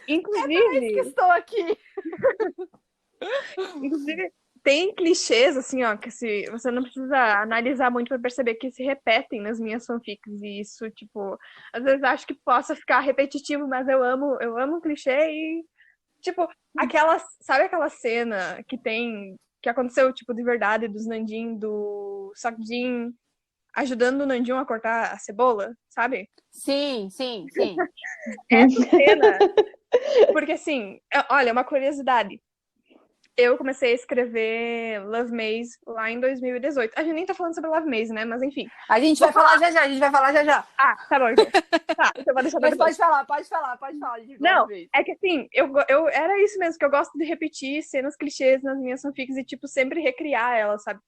que Inclusive, estou aqui. inclusive, tem clichês, assim, ó, que se, você não precisa analisar muito pra perceber que se repetem nas minhas fanfics. E isso, tipo, às vezes acho que possa ficar repetitivo, mas eu amo clichê e, tipo, sabe aquela cena que aconteceu, tipo, de verdade, dos Nandin, do Sokjin ajudando o Nandin a cortar a cebola, sabe? Sim, sim, sim. Essa cena, porque assim, olha, uma curiosidade. Eu comecei a escrever Love Maze lá em 2018. A gente nem tá falando sobre Love Maze, né? Mas enfim. A gente vai falar já já, a gente vai falar já já. Ah, tá bom, então. Tá, então eu vou deixar pra Mas depois. pode falar de Não, vez. é que assim, eu era isso mesmo, que eu gosto de repetir cenas clichês nas minhas fanfics e, tipo, sempre recriar elas, sabe?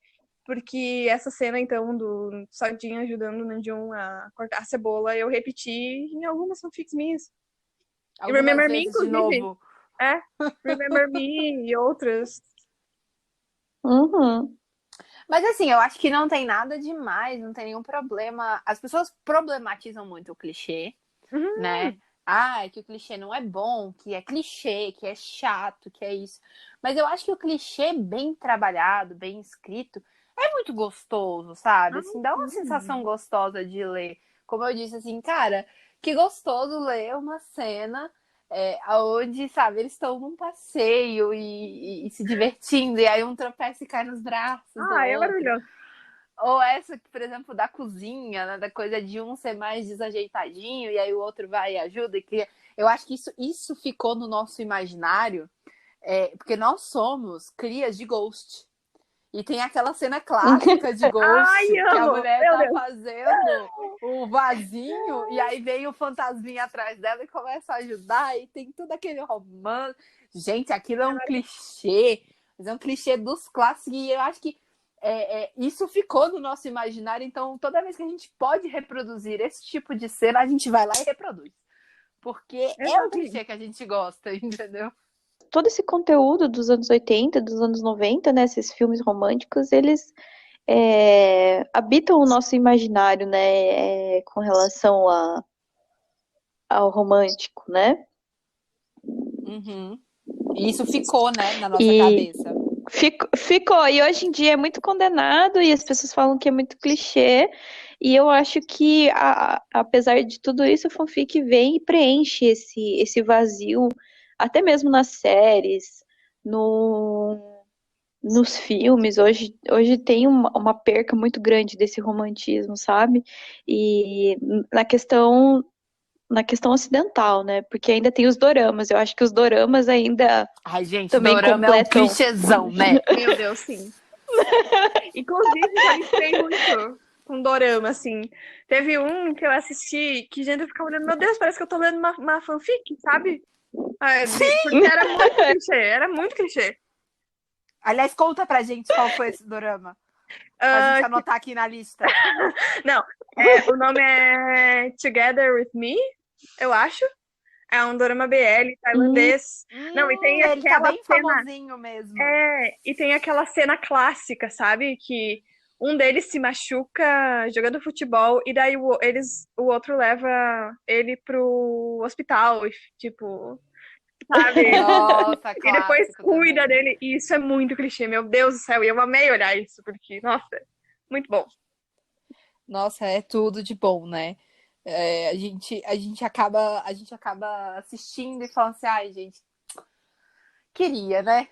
Porque essa cena, então, do Sodinho ajudando o Nanjum a cortar a cebola, eu repeti em algumas fanfics minhas. E Algumas Remember Me, vezes de inclusive. novo. É, Remember Me e outras. Uhum. Mas assim, eu acho que não tem nada demais, não tem nenhum problema. As pessoas problematizam muito o clichê, Uhum. né? Ah, que o clichê não é bom, que é clichê, que é chato, que é isso. Mas eu acho que o clichê bem trabalhado, bem escrito, é muito gostoso, sabe? Ah, Assim, dá uma sim. sensação gostosa de ler. Como eu disse, assim, cara, que gostoso ler uma cena onde, sabe, eles estão num passeio e se divertindo, e aí um tropeça e cai nos braços do Ah, é outro. maravilhoso. Ou essa, por exemplo, da cozinha, né? Da coisa de um ser mais desajeitadinho e aí o outro vai e ajuda. Eu acho que isso ficou no nosso imaginário, porque nós somos crias de Ghost. E tem aquela cena clássica de Ai, Ghost, que a amo! mulher Meu tá Deus. fazendo o vasinho, e aí vem o fantasminha atrás dela e começa a ajudar, e tem todo aquele romance. Gente, aquilo é um clichê, mas é um clichê dos clássicos, e eu acho que isso ficou no nosso imaginário, então toda vez que a gente pode reproduzir esse tipo de cena, a gente vai lá e reproduz. Porque é um Exatamente. clichê que a gente gosta, entendeu? Todo esse conteúdo dos anos 80, dos anos 90, né, esses filmes românticos, eles habitam o nosso imaginário, né, com relação ao romântico, né? Uhum. E isso ficou, né, na nossa E cabeça. ficou, e hoje em dia é muito condenado, e as pessoas falam que é muito clichê, e eu acho que, apesar de tudo isso, a fanfic vem e preenche esse vazio, até mesmo nas séries, nos filmes. Hoje tem uma perca muito grande desse romantismo, sabe? E na questão ocidental, né? Porque ainda tem os doramas. Eu acho que os doramas ainda Ai, gente, também dorama é um completam. clichêzão, né? Meu Deus, sim. Inclusive, já misturei muito com dorama, assim. Teve um que eu assisti que, gente, eu ficava olhando, meu Deus, parece que eu tô lendo uma fanfic, sabe? Porque era muito clichê, era muito clichê. Aliás, conta pra gente qual foi esse dorama. Pra gente anotar aqui na lista. Não, o nome é Together With Me, eu acho. É um dorama BL tailandês. Não, e tem Ele tá aquela bem cena. famosinho mesmo. E tem aquela cena clássica, sabe? Que um deles se machuca jogando futebol e daí o outro leva ele pro hospital, e, tipo, sabe? Nossa, E depois clássico cuida também. dele. E isso é muito clichê, meu Deus do céu. E eu amei olhar isso, porque, nossa, muito bom. Nossa, é tudo de bom, né? A gente acaba assistindo e falando assim, ai, gente, Queria, né?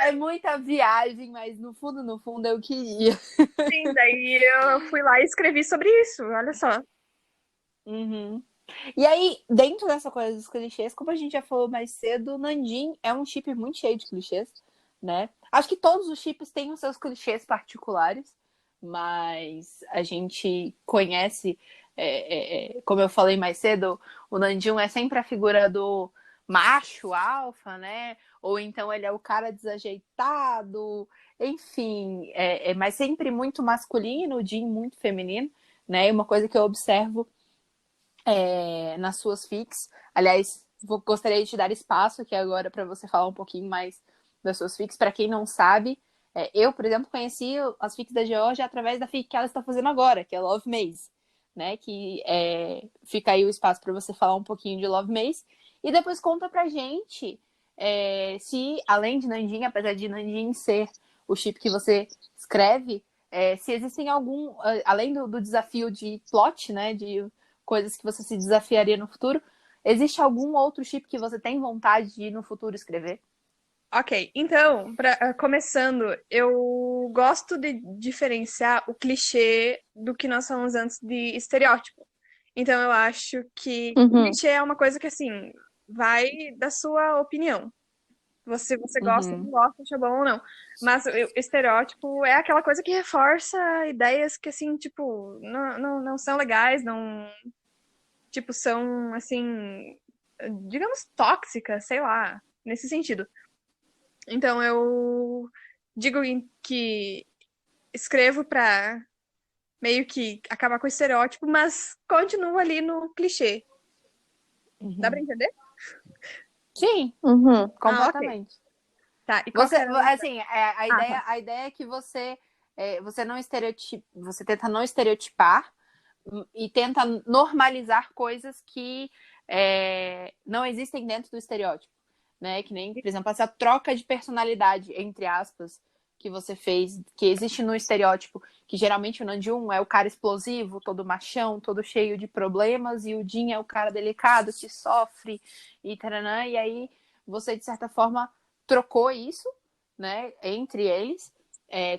É muita viagem, mas no fundo, eu queria. Sim, daí eu fui lá e escrevi sobre isso, olha só. Uhum. E aí, dentro dessa coisa dos clichês, como a gente já falou mais cedo, o Nandin é um chip muito cheio de clichês, né? Acho que todos os chips têm os seus clichês particulares, mas a gente conhece, como eu falei mais cedo, o Nandin é sempre a figura do macho alfa, né? Ou então ele é o cara desajeitado, enfim, mas sempre muito masculino, o Jin muito feminino, né? E uma coisa que eu observo nas suas fics. Aliás, gostaria de te dar espaço aqui agora para você falar um pouquinho mais das suas fics. Para quem não sabe, eu, por exemplo, conheci as fics da Georgia através da fic que ela está fazendo agora, que é Love Maze, né? Que fica aí o espaço para você falar um pouquinho de Love Maze. E depois conta pra gente se, além de Nandin, apesar de Nandin ser o chip que você escreve, se existem algum, além do desafio de plot, né? De coisas que você se desafiaria no futuro. Existe algum outro chip que você tem vontade de no futuro escrever? Ok, então, começando, eu gosto de diferenciar o clichê do que nós falamos antes de estereótipo. Então, eu acho que clichê é uma coisa que, assim, vai da sua opinião. Você gosta, não gosta, acha bom ou não. Mas o estereótipo é aquela coisa que reforça ideias que, assim, tipo, não são legais, não. Tipo, são, assim, digamos, tóxicas, sei lá, nesse sentido. Então, eu digo que escrevo pra meio que acabar com o estereótipo, mas continuo ali no clichê. Dá pra entender? Sim, Uhum. Ah, ok. completamente. Tá, e qual que Você, era a... assim, Tá. a ideia é que você não você tenta não estereotipar e tenta normalizar coisas que não existem dentro do estereótipo, né? Que nem, por exemplo, essa troca de personalidade, entre aspas, que você fez, que existe no estereótipo, que geralmente o Namjoon é o cara explosivo, todo machão, todo cheio de problemas, e o Jin é o cara delicado, que sofre, e taranã, e aí você, de certa forma, trocou isso, né, entre eles,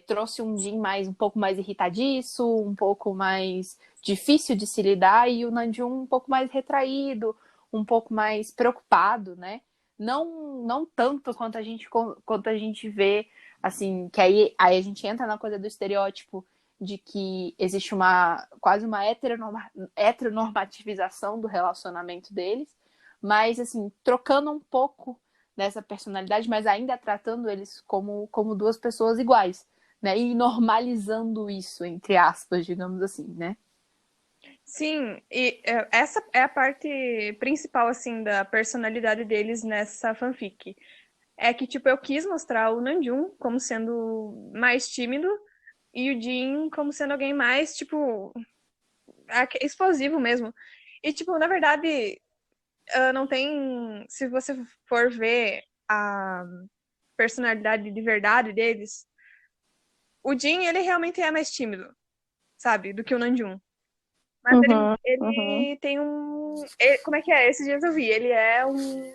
trouxe um Jin um pouco mais irritadiço, um pouco mais difícil de se lidar, e o Namjoon um pouco mais retraído, um pouco mais preocupado, né? Não tanto quanto a gente vê, assim, que aí a gente entra na coisa do estereótipo de que existe quase uma heteronormativização do relacionamento deles, mas, assim, trocando um pouco dessa personalidade, mas ainda tratando eles como duas pessoas iguais, né? E normalizando isso, entre aspas, digamos assim, né? Sim, e essa é a parte principal, assim, da personalidade deles nessa fanfic. É que, tipo, eu quis mostrar o Namjoon como sendo mais tímido e o Jin como sendo alguém mais, tipo, explosivo mesmo. E, tipo, na verdade, não tem. Se você for ver a personalidade de verdade deles, o Jin, ele realmente é mais tímido, sabe? Do que o Namjoon. Mas ele tem um. Como é que é? Esses dias eu vi. Ele é um.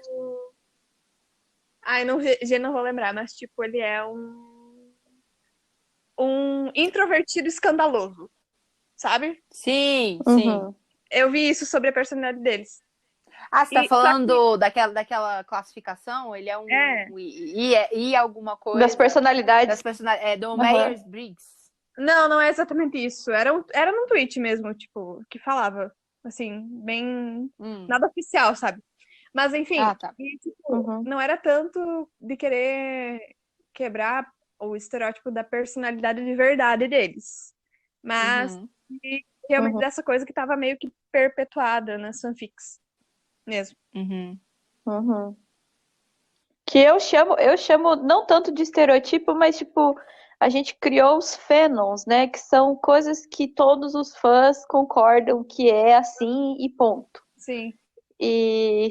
Ai, não, não vou lembrar, mas, tipo, ele é um introvertido escandaloso, sabe? Sim, sim. Uhum. Eu vi isso sobre a personalidade deles. Ah, você tá Só que, falando daquela classificação? Ele é é. I alguma Das coisa personalidades. do Uhum. Myers-Briggs. Não é exatamente isso. Era num tweet mesmo, tipo, que falava. Assim, bem. Hum. Nada oficial, sabe? Mas, enfim, Ah, tá. e, tipo, Uhum. não era tanto de querer quebrar o estereótipo da personalidade de verdade deles. Mas Uhum. realmente Uhum. dessa coisa que tava meio que perpetuada nas fanfics mesmo. Uhum. Uhum. Que eu chamo não tanto de estereotipo, mas tipo, a gente criou os fanoms, né? Que são coisas que todos os fãs concordam que é assim e ponto. Sim. E,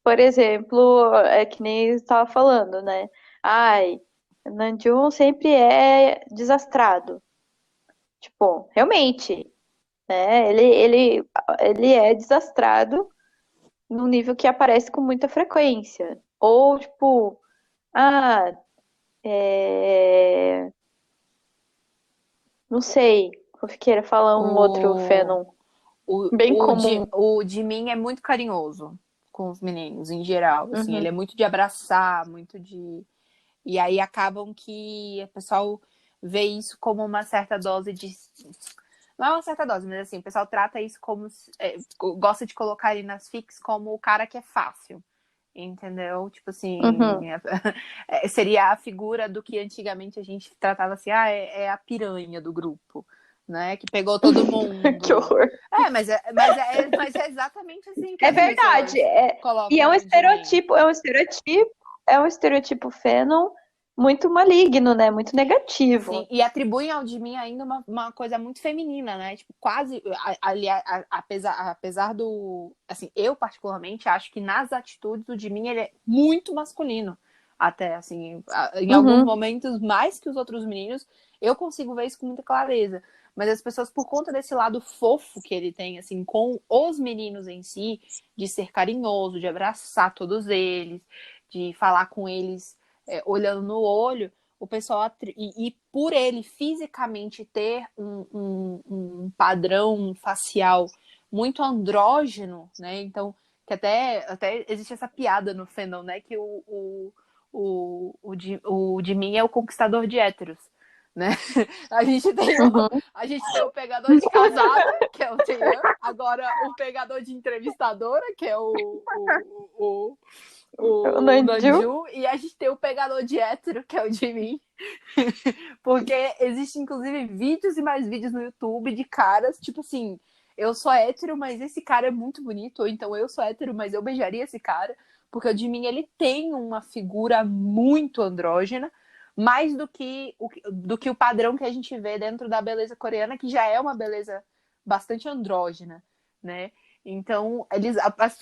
por exemplo, é que nem eu estava falando, né? Ai, Namjoon sempre é desastrado. Tipo, realmente, né? Ele é desastrado num nível que aparece com muita frequência. Ou, tipo, ah, não sei, fanfiqueira, fala um outro O, fandom bem comum. o Jimin é muito carinhoso com os meninos, em geral. Assim, ele é Uhum. muito de abraçar, muito de. E aí acabam que o pessoal vê isso como uma certa dose de. Não é uma certa dose, mas assim, o pessoal trata isso como. Gosta de colocar ele nas fics como o cara que é fácil. Entendeu? Tipo assim, Uhum. seria a figura do que antigamente a gente tratava assim, é a piranha do grupo, né? Que pegou todo Que mundo. horror. Mas é exatamente assim que É as verdade. pessoas E é colocam um o Jimin. estereotipo, é um estereotipo fandom muito maligno, né? Muito Sim, negativo. e atribuem ao Jimin ainda uma coisa muito feminina, né? Tipo, quase, aliás, apesar do. Assim, eu particularmente acho que nas atitudes o Jimin ele é muito masculino. Até, assim, em alguns Uhum. momentos, mais que os outros meninos, eu consigo ver isso com muita clareza. Mas as pessoas, por conta desse lado fofo que ele tem, assim, com os meninos em si, de ser carinhoso, de abraçar todos eles, de falar com eles olhando no olho o pessoal e por ele fisicamente ter um padrão facial muito andrógeno, né? Então, que até existe essa piada no fandom, né? Que o Jimin é o conquistador de héteros. Né? A gente tem Uhum. a gente tem o pegador de casada, que é o Taeyang, agora o pegador de entrevistadora, que é O o Nanju. Nanju, e a gente tem o pegador de hétero, que é o Jimin. Porque existe, inclusive, vídeos e mais vídeos no YouTube de caras, tipo assim, eu sou hétero, mas esse cara é muito bonito, ou então eu sou hétero, mas eu beijaria esse cara, porque o Jimin, ele tem uma figura muito andrógena, mais do que o padrão que a gente vê dentro da beleza coreana, que já é uma beleza bastante andrógena, né? Então,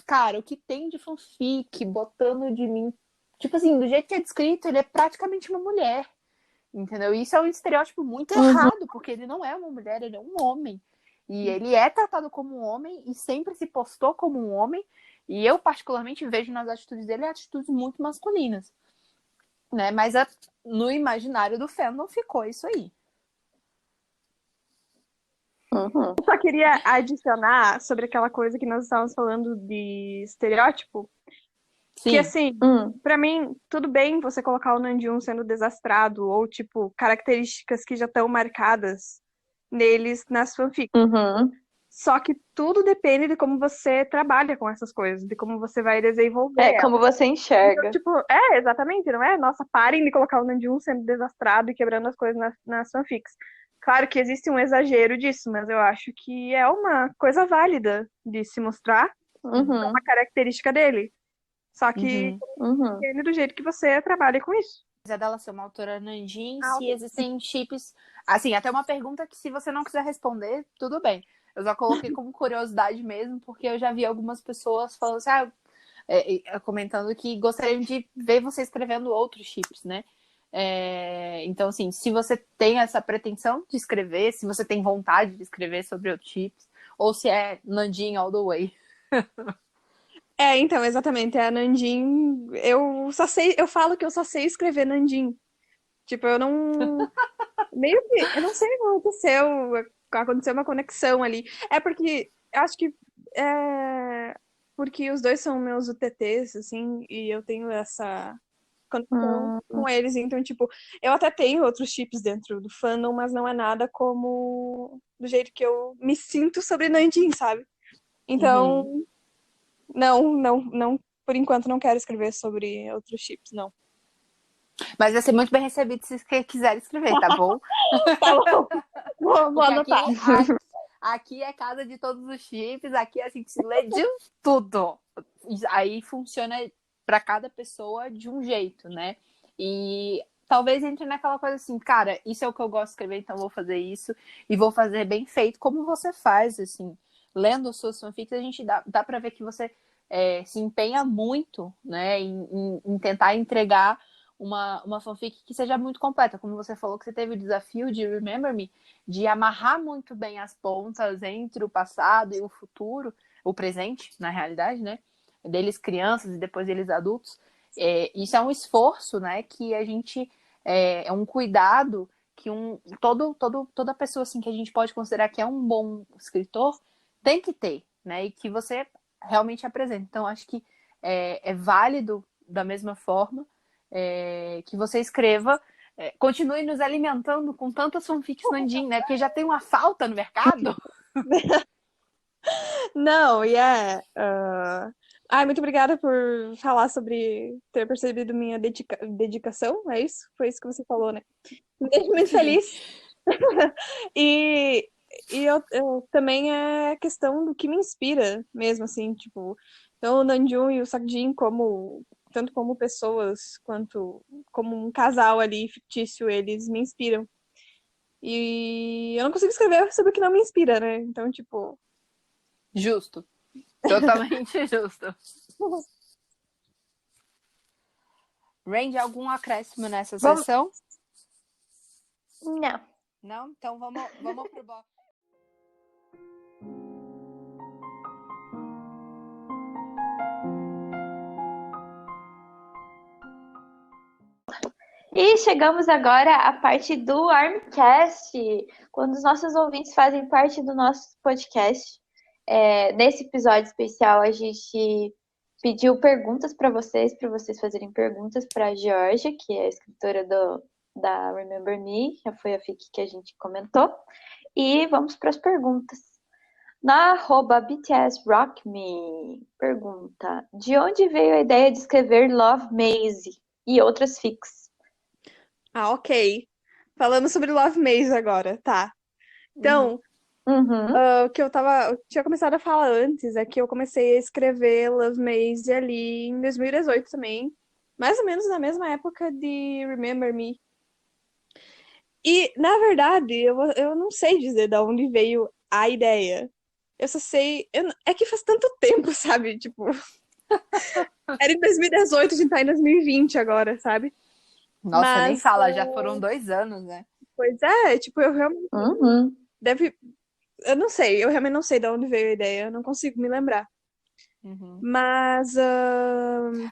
cara, o que tem de fanfic botando de mim, tipo assim, do jeito que é descrito, ele é praticamente uma mulher, entendeu? E isso é um estereótipo muito Uhum. errado, porque ele não é uma mulher, ele é um homem. E ele é tratado como um homem e sempre se postou como um homem. E eu, particularmente, vejo nas atitudes dele atitudes muito masculinas, né? Mas no imaginário do fandom ficou isso aí. Uhum. Eu só queria adicionar sobre aquela coisa que nós estávamos falando de estereótipo, que Sim. assim, Uhum. pra mim, tudo bem você colocar o Namjoon sendo desastrado, ou tipo, características que já estão marcadas neles nas fanfics. Uhum. Só que tudo depende de como você trabalha com essas coisas, de como você vai desenvolver É elas. como você Então, enxerga. tipo, exatamente, não é? Nossa, parem de colocar o Namjoon sendo desastrado e quebrando as coisas nas fanfics. Claro que existe um exagero disso, mas eu acho que é uma coisa válida de se mostrar, é uma Uhum. característica dele. Só que Uhum. Uhum. depende do jeito que você trabalha com isso. Apesar dela ser uma autora Nanjin, Ah, se ok. existem chips. Assim, até uma pergunta que, se você não quiser responder, tudo bem. Eu só coloquei como curiosidade mesmo, porque eu já vi algumas pessoas falando assim, comentando que gostariam de ver você escrevendo outros chips, né? Então, assim, se você tem essa pretensão de escrever, se você tem vontade de escrever sobre outros chips, ou se é Nanjin all the way. Então, exatamente, a Nandin, eu falo que eu só sei escrever Nandin. Tipo, eu não, meio que, eu não sei o que aconteceu uma conexão ali. É porque, acho que, porque os dois são meus UTTs, assim, e eu tenho essa conexão Uhum. com eles, então, tipo, eu até tenho outros chips dentro do fandom, mas não é nada como do jeito que eu me sinto sobre Nandin, sabe? Uhum. Então, não, por enquanto não quero escrever sobre outros chips, não. Mas vai ser muito bem recebido se você quiser escrever, tá bom? Tá bom, vou Porque aqui, anotar. aqui é casa de todos os chips, aqui a gente lê de tudo. Aí funciona para cada pessoa de um jeito, né? E talvez entre naquela coisa assim, cara, isso é o que eu gosto de escrever, então vou fazer isso e vou fazer bem feito, como você faz, assim. Lendo suas fanfics, a gente dá para ver que você se empenha muito, né, em tentar entregar uma fanfic que seja muito completa. Como você falou que você teve o desafio de Remember Me, de amarrar muito bem as pontas entre o passado e o futuro, o presente, na realidade, né? Deles crianças e depois deles adultos. Isso é um esforço, né, que a gente é um cuidado que toda pessoa assim que a gente pode considerar que é um bom escritor tem que ter, né, e que você realmente apresenta. Então acho que é válido da mesma forma que você escreva, continue nos alimentando com tantas fanfics Nandin, né, porque já tem uma falta no mercado. Não, Ai, muito obrigada por falar sobre ter percebido minha dedicação, é isso? Foi isso que você falou, né? Me deixa muito feliz. E, eu também é questão do que me inspira mesmo, assim, tipo, então o Namjoon e o Sakjin tanto como pessoas quanto como um casal ali fictício, eles me inspiram. E eu não consigo escrever sobre o que não me inspira, né? Então, tipo, Justo. Totalmente justo. Randy, algum acréscimo nessa sessão? Não. Não? Então vamos pro bloco. E chegamos agora à parte do Armcast, quando os nossos ouvintes fazem parte do nosso podcast. Nesse episódio especial, a gente pediu perguntas para vocês fazerem perguntas para a Georgia, que é a escritora da Remember Me, já foi a fic que a gente comentou. E vamos para as perguntas. Na @BTSRockMe pergunta: de onde veio a ideia de escrever Love Maze e outras fics? ah, ok. Falando sobre Love Maze agora, tá. Então, Uhum. o que eu tinha começado a falar antes é que eu comecei a escrever Love Maze ali em 2018 também, mais ou menos na mesma época de Remember Me. E, na verdade, eu não sei dizer de onde veio a ideia. Eu só sei. É que faz tanto tempo, sabe? Tipo, era em 2018, a gente tá em 2020 agora, sabe? Nossa, nem Mas, fala, já foram 2 anos, né? pois é, tipo, eu realmente. Uhum. Deve. Eu não sei, eu realmente não sei de onde veio a ideia, eu não consigo me lembrar. Uhum. Mas.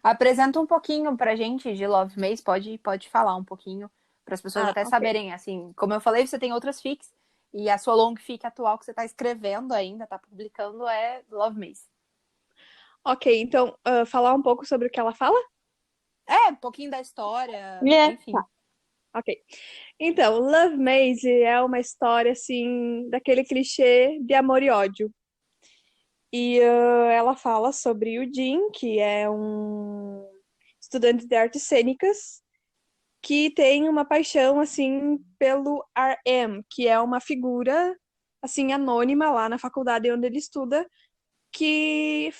Apresenta um pouquinho pra gente de Love Maze, pode falar um pouquinho, para as pessoas até Ok. saberem, assim, como eu falei, você tem outras fics, e a sua long fic atual que você tá escrevendo ainda, tá publicando, é Love Maze. Ok, então, falar um pouco sobre o que ela fala? Um pouquinho da história, Yeah. enfim. Ok. Então, Love Maze é uma história, assim, daquele clichê de amor e ódio. E ela fala sobre o Jin, que é um estudante de artes cênicas, que tem uma paixão, assim, pelo RM, que é uma figura, assim, anônima lá na faculdade onde ele estuda, que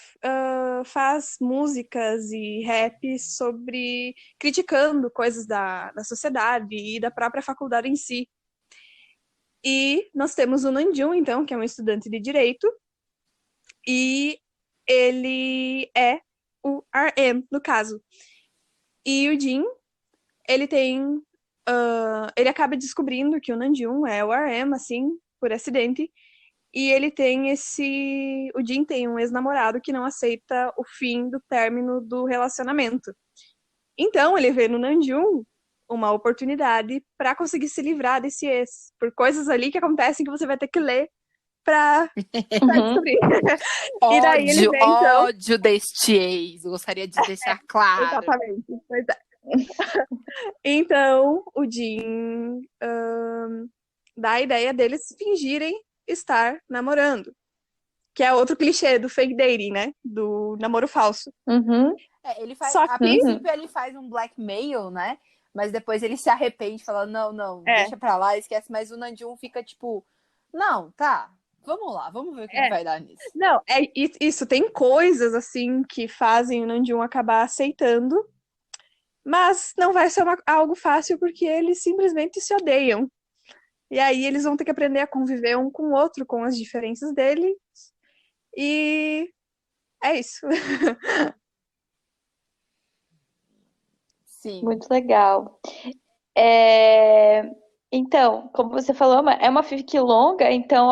faz músicas e rap sobre criticando coisas da sociedade e da própria faculdade em si. E nós temos o Namjoon, então, que é um estudante de direito, e ele é o RM, no caso. E o Jin, ele tem. Ele acaba descobrindo que o Namjoon é o RM, assim, por acidente. E ele tem esse. O Jin tem um ex-namorado que não aceita o fim do término do relacionamento. Então ele vê no Namjoon uma oportunidade para conseguir se livrar desse ex. Por coisas ali que acontecem que você vai ter que ler pra Uhum. descobrir. E daí ele vê, então. Ódio deste ex, eu gostaria de deixar claro. Exatamente. Pois é. Então, o Jin dá a ideia deles fingirem estar namorando. Que é outro clichê do fake dating, né? Do namoro falso. Uhum. Ele faz, Só a que. princípio ele faz um blackmail, né? Mas depois ele se arrepende, fala, não, É, deixa pra lá, esquece. Mas o Namjoon fica tipo, não, tá, vamos lá, vamos ver o que é. vai dar nisso. Não, isso. Tem coisas, assim, que fazem o Namjoon acabar aceitando. Mas não vai ser algo fácil porque eles simplesmente se odeiam. E aí eles vão ter que aprender a conviver um com o outro, com as diferenças dele. E é isso. Sim. Muito legal. Então, como você falou, é uma fic longa, então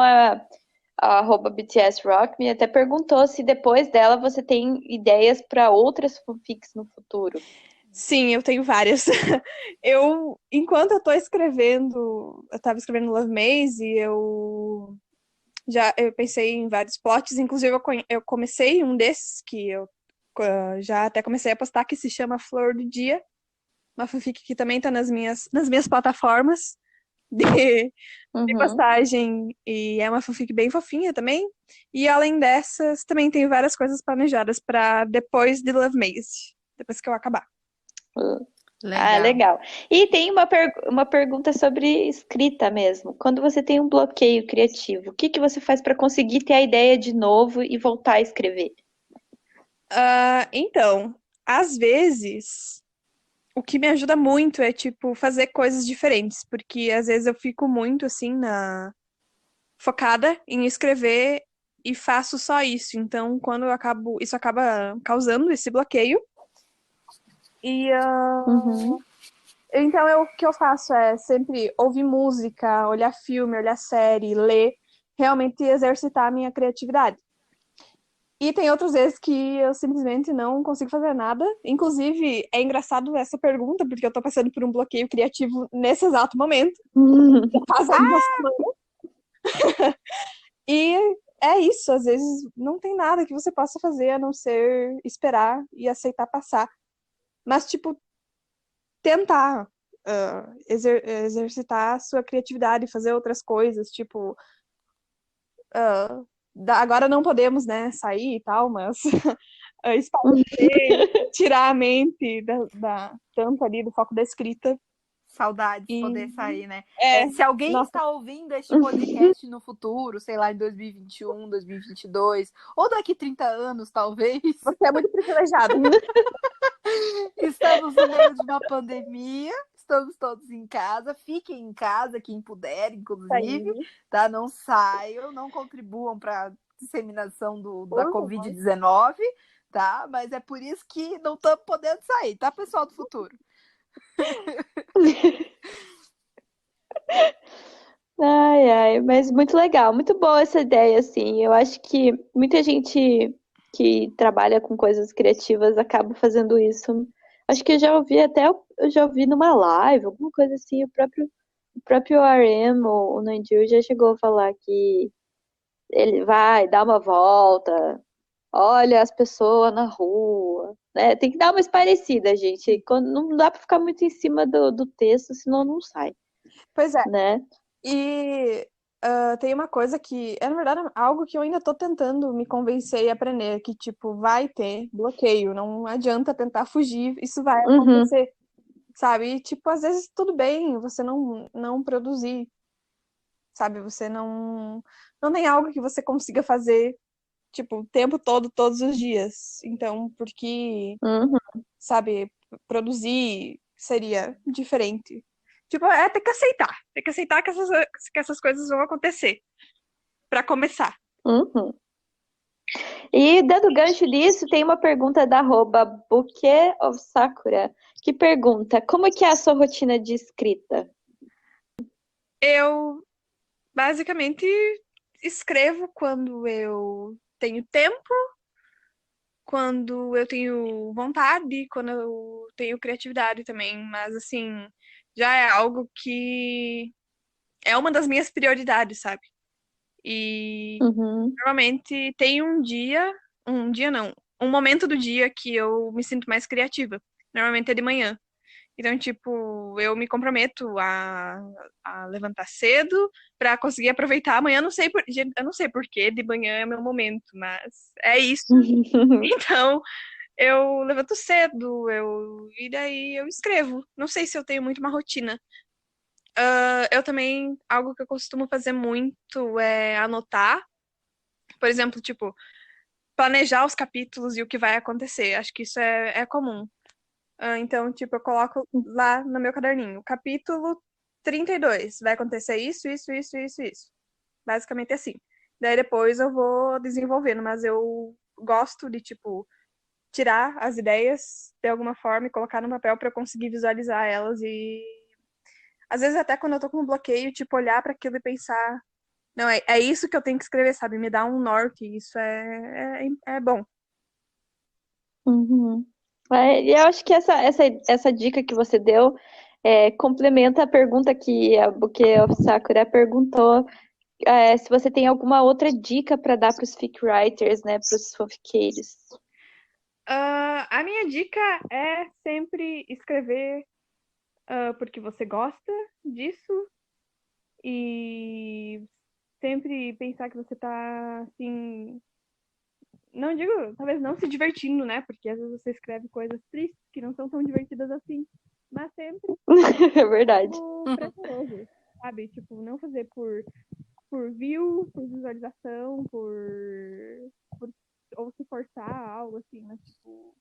a @BTSRockMe, até perguntou se depois dela você tem ideias para outras fanfics no futuro. Sim, eu tenho várias. Enquanto eu tô escrevendo, eu tava escrevendo Love Maze, eu pensei em vários plots, inclusive eu comecei um desses que eu já até comecei a postar, que se chama Flor do Dia, uma fanfic que também tá nas minhas plataformas de, de Uhum. postagem, e é uma fanfic bem fofinha também. E além dessas, também tenho várias coisas planejadas para depois de Love Maze, depois que eu acabar. Ah, Legal. legal. E tem uma pergunta sobre escrita mesmo. Quando você tem um bloqueio criativo, o que que você faz para conseguir ter a ideia de novo e voltar a escrever? Então, às vezes, o que me ajuda muito é, tipo, fazer coisas diferentes, porque às vezes eu fico muito, assim, focada em escrever e faço só isso. Então, quando isso acaba causando esse bloqueio. E Uhum. então, o que eu faço é sempre ouvir música, olhar filme, olhar série, ler, realmente exercitar a minha criatividade. E tem outras vezes que eu simplesmente não consigo fazer nada. Inclusive, é engraçado essa pergunta, porque eu tô passando por um bloqueio criativo nesse exato momento, faz uma semana. E é isso, às vezes não tem nada que você possa fazer a não ser esperar e aceitar passar. Mas, tipo, tentar exercitar a sua criatividade, fazer outras coisas, tipo, agora não podemos, né, sair e tal, mas espairecer, tirar a mente da tampa ali do foco da escrita. Saudades E poder sair, né? é, Se alguém nossa, está ouvindo este podcast no futuro, sei lá, em 2021, 2022, ou daqui 30 anos, talvez, você é muito privilegiado. estamos no meio de uma pandemia, estamos todos em casa, fiquem em casa, quem puder, inclusive, Aí, tá? Não saiam, não contribuam para a disseminação da por favor. Covid-19, tá? Mas é por isso que não estamos podendo sair, tá, pessoal do futuro? Ai, ai, mas muito legal, muito boa essa ideia, assim. Eu acho que muita gente que trabalha com coisas criativas acaba fazendo isso. Acho que eu já ouvi numa live, alguma coisa assim, o próprio RM, o Nandil, já chegou a falar que ele vai dar uma volta, olha as pessoas na rua, né? Tem que dar uma esparecida, gente. Não dá pra ficar muito em cima do texto, senão não sai, Pois é. né? E tem uma coisa que é, na verdade, algo que eu ainda tô tentando me convencer e aprender, que, tipo, vai ter bloqueio, não adianta tentar fugir, isso vai Uhum. acontecer, sabe? E, tipo, às vezes tudo bem você não produzir, sabe? Você não tem algo que você consiga fazer, tipo, o tempo todo, todos os dias. Então, porque, Uhum. sabe, produzir seria diferente. Tipo, ter que aceitar que essas coisas vão acontecer, pra começar. Uhum. E dando gancho disso, tem uma pergunta da Bouquet of Sakura, que pergunta: como que é a sua rotina de escrita? Eu basicamente escrevo quando eu tenho tempo, quando eu tenho vontade, quando eu tenho criatividade também, mas assim, já é algo que é uma das minhas prioridades, sabe? E Uhum. normalmente tem um dia não, um momento do dia que eu me sinto mais criativa. Normalmente é de manhã. Então, tipo, eu me comprometo a levantar cedo para conseguir aproveitar amanhã. Eu não sei por quê, de manhã é meu momento, mas é isso. Então, eu levanto cedo, e daí eu escrevo. Não sei se eu tenho muito uma rotina. Eu também, algo que eu costumo fazer muito é anotar. Por exemplo, tipo, planejar os capítulos e o que vai acontecer. Acho que isso é comum. Então, tipo, eu coloco lá no meu caderninho, capítulo 32 vai acontecer isso, isso, isso, isso, isso. Basicamente assim. Daí depois eu vou desenvolvendo, mas eu gosto de, tipo, tirar as ideias de alguma forma e colocar no papel para eu conseguir visualizar elas e às vezes até quando eu tô com um bloqueio, tipo, olhar para aquilo e pensar, não, é isso que eu tenho que escrever, sabe? Me dá um norte, isso é bom. Uhum. E eu acho que essa dica que você deu complementa a pergunta que a Buke of Sakura perguntou, se você tem alguma outra dica para dar para os fic writers, né, para os fanfiqueiros. A minha dica é sempre escrever porque você gosta disso e sempre pensar que você tá, assim, não digo, talvez não se divertindo, né? Porque às vezes você escreve coisas tristes que não são tão divertidas assim, mas sempre É verdade. prazeroso, sabe? Tipo, não fazer por view, por visualização, por ou se forçar algo assim, mas tipo,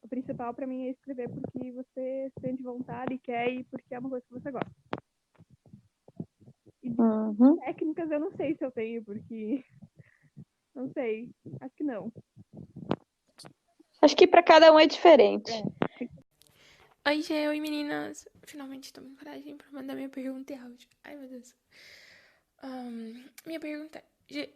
o principal pra mim é escrever porque você sente vontade e quer e porque é uma coisa que você gosta. E Uhum. técnicas eu não sei se eu tenho, porque não sei, acho que não. Acho que para cada um é diferente. Oi, Gê, oi meninas. Finalmente tomei coragem pra mandar minha pergunta em áudio. Ai, meu Deus. Minha pergunta é, Gê,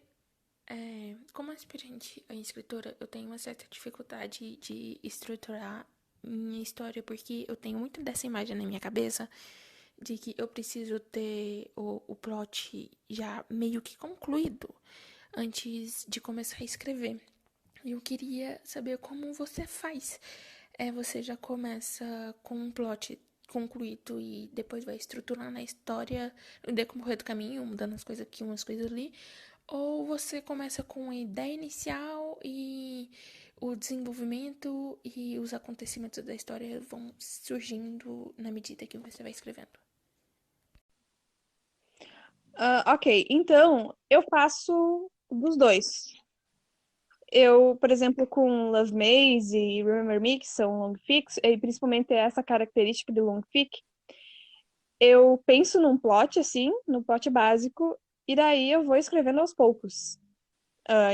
como aspirante a escritora, eu tenho uma certa dificuldade de estruturar minha história, porque eu tenho muito dessa imagem na minha cabeça de que eu preciso ter o plot já meio que concluído antes de começar a escrever. E eu queria saber como você faz. Você já começa com um plot concluído e depois vai estruturando a história no decorrer do caminho, mudando as coisas aqui, umas coisas ali. Ou você começa com a ideia inicial e o desenvolvimento e os acontecimentos da história vão surgindo na medida que você vai escrevendo. Ok, então eu faço dos dois. Eu, por exemplo, com Love Maze e Remember Me, que são long fics, e principalmente essa característica de long fic, eu penso num plot, assim, no plot básico, e daí eu vou escrevendo aos poucos.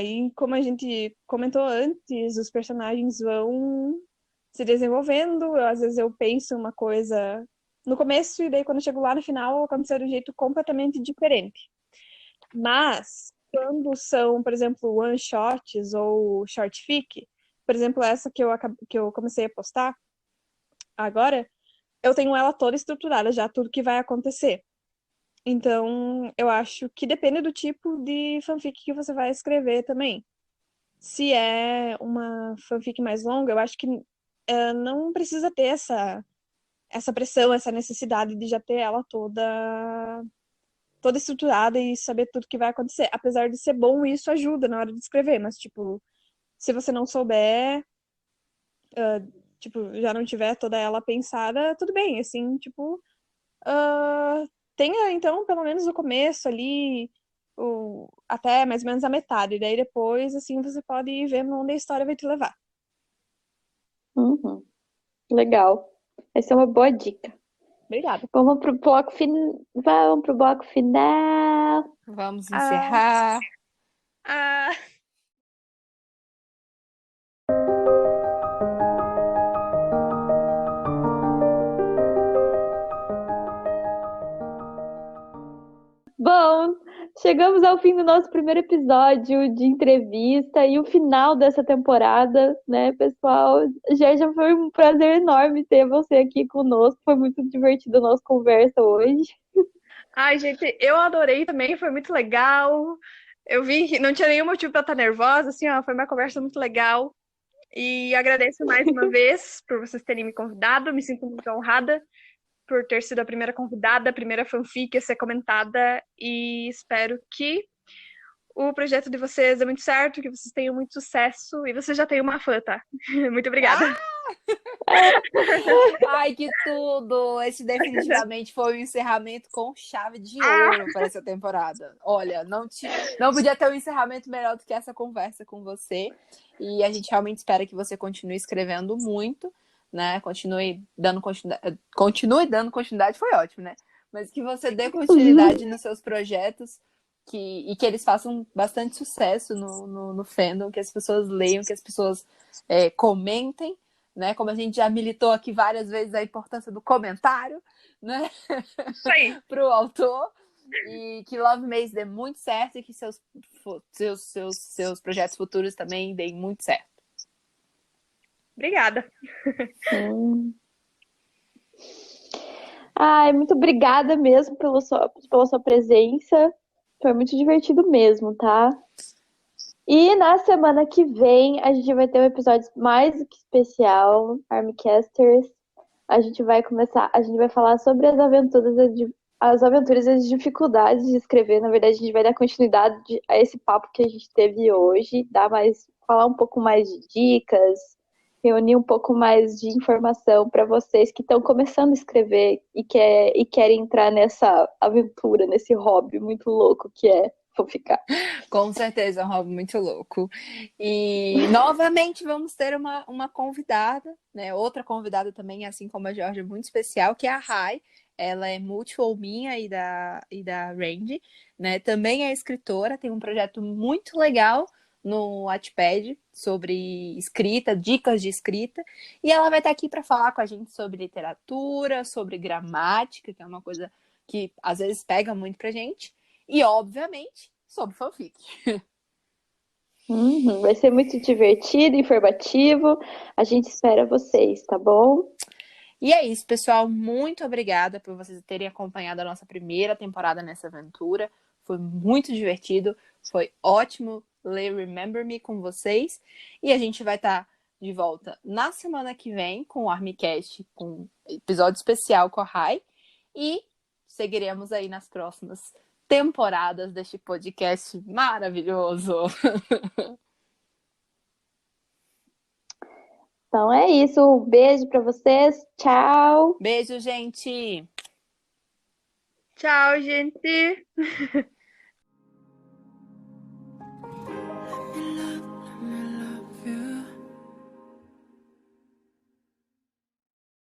E como a gente comentou antes, os personagens vão se desenvolvendo, às vezes eu penso uma coisa no começo, e daí quando eu chego lá no final, aconteceu de um jeito completamente diferente. Mas, quando são, por exemplo, one-shots ou short fic, por exemplo, essa que eu comecei a postar agora, eu tenho ela toda estruturada já, tudo que vai acontecer. Então, eu acho que depende do tipo de fanfic que você vai escrever também. Se é uma fanfic mais longa, eu acho que não precisa ter essa pressão, essa necessidade de já ter ela toda estruturada e saber tudo que vai acontecer. Apesar de ser bom, isso ajuda na hora de escrever, mas, tipo, se você não souber, tipo, já não tiver toda ela pensada, tudo bem, assim, tipo, tenha, então, pelo menos o começo ali, até mais ou menos a metade, daí depois, assim, você pode ir vendo onde a história vai te levar. Uhum. Legal. Essa é uma boa dica. Obrigada. Vamos pro bloco final. Vamos encerrar. Ah, Bom, chegamos ao fim do nosso primeiro episódio de entrevista e o final dessa temporada, né, pessoal? Já foi um prazer enorme ter você aqui conosco. Foi muito divertido a nossa conversa hoje. ai, gente, eu adorei também, foi muito legal. Eu vi que não tinha nenhum motivo pra estar nervosa, assim, ó, foi uma conversa muito legal. E agradeço mais uma vez por vocês terem me convidado, me sinto muito honrada por ter sido a primeira convidada, a primeira fanfic a ser comentada, e espero que o projeto de vocês dê muito certo, que vocês tenham muito sucesso, e você já tem uma fã, tá? Muito obrigada. Ai, que tudo! Esse definitivamente foi um encerramento com chave de ouro para essa temporada. Olha, não podia ter um encerramento melhor do que essa conversa com você. E a gente realmente espera que você continue escrevendo muito, né? Continue dando continuidade, foi ótimo, né? Mas que você dê continuidade nos seus projetos e que eles façam bastante sucesso no fandom, que as pessoas leiam, que as pessoas comentem, né? Como a gente já militou aqui várias vezes a importância do comentário, né? Isso aí. Para o autor. E que Love Maze dê muito certo e que seus projetos futuros também deem muito certo. Obrigada. Ai, muito obrigada mesmo pela sua presença. Foi muito divertido mesmo, tá? E na semana que vem a gente vai ter um episódio mais do que especial, Armcasters. A gente vai falar sobre as aventuras e as dificuldades de escrever. Na verdade, a gente vai dar continuidade a esse papo que a gente teve hoje, falar um pouco mais de dicas, reunir um pouco mais de informação para vocês que estão começando a escrever e querem entrar nessa aventura, nesse hobby muito louco que é fanficar. Com certeza, é um hobby muito louco. E novamente vamos ter uma convidada, né? Outra convidada também, assim como a Georgia, muito especial, que é a Rai. Ela é mutual minha e da Randy, né? Também é escritora, tem um projeto muito legal no Wattpad sobre escrita, dicas de escrita. E ela vai estar aqui para falar com a gente sobre literatura, sobre gramática, que é uma coisa que às vezes pega muito pra gente. E, obviamente, sobre fanfic. Vai ser muito divertido, informativo. A gente espera vocês, tá bom? E é isso, pessoal. Muito obrigada por vocês terem acompanhado a nossa primeira temporada nessa aventura. Foi muito divertido. Foi ótimo ler Remember Me com vocês. E a gente vai estar de volta na semana que vem com o Armycast, com um episódio especial com a Rai. E seguiremos aí nas próximas temporadas deste podcast maravilhoso. Então é isso. Um beijo para vocês. Tchau. Beijo, gente! Tchau, gente.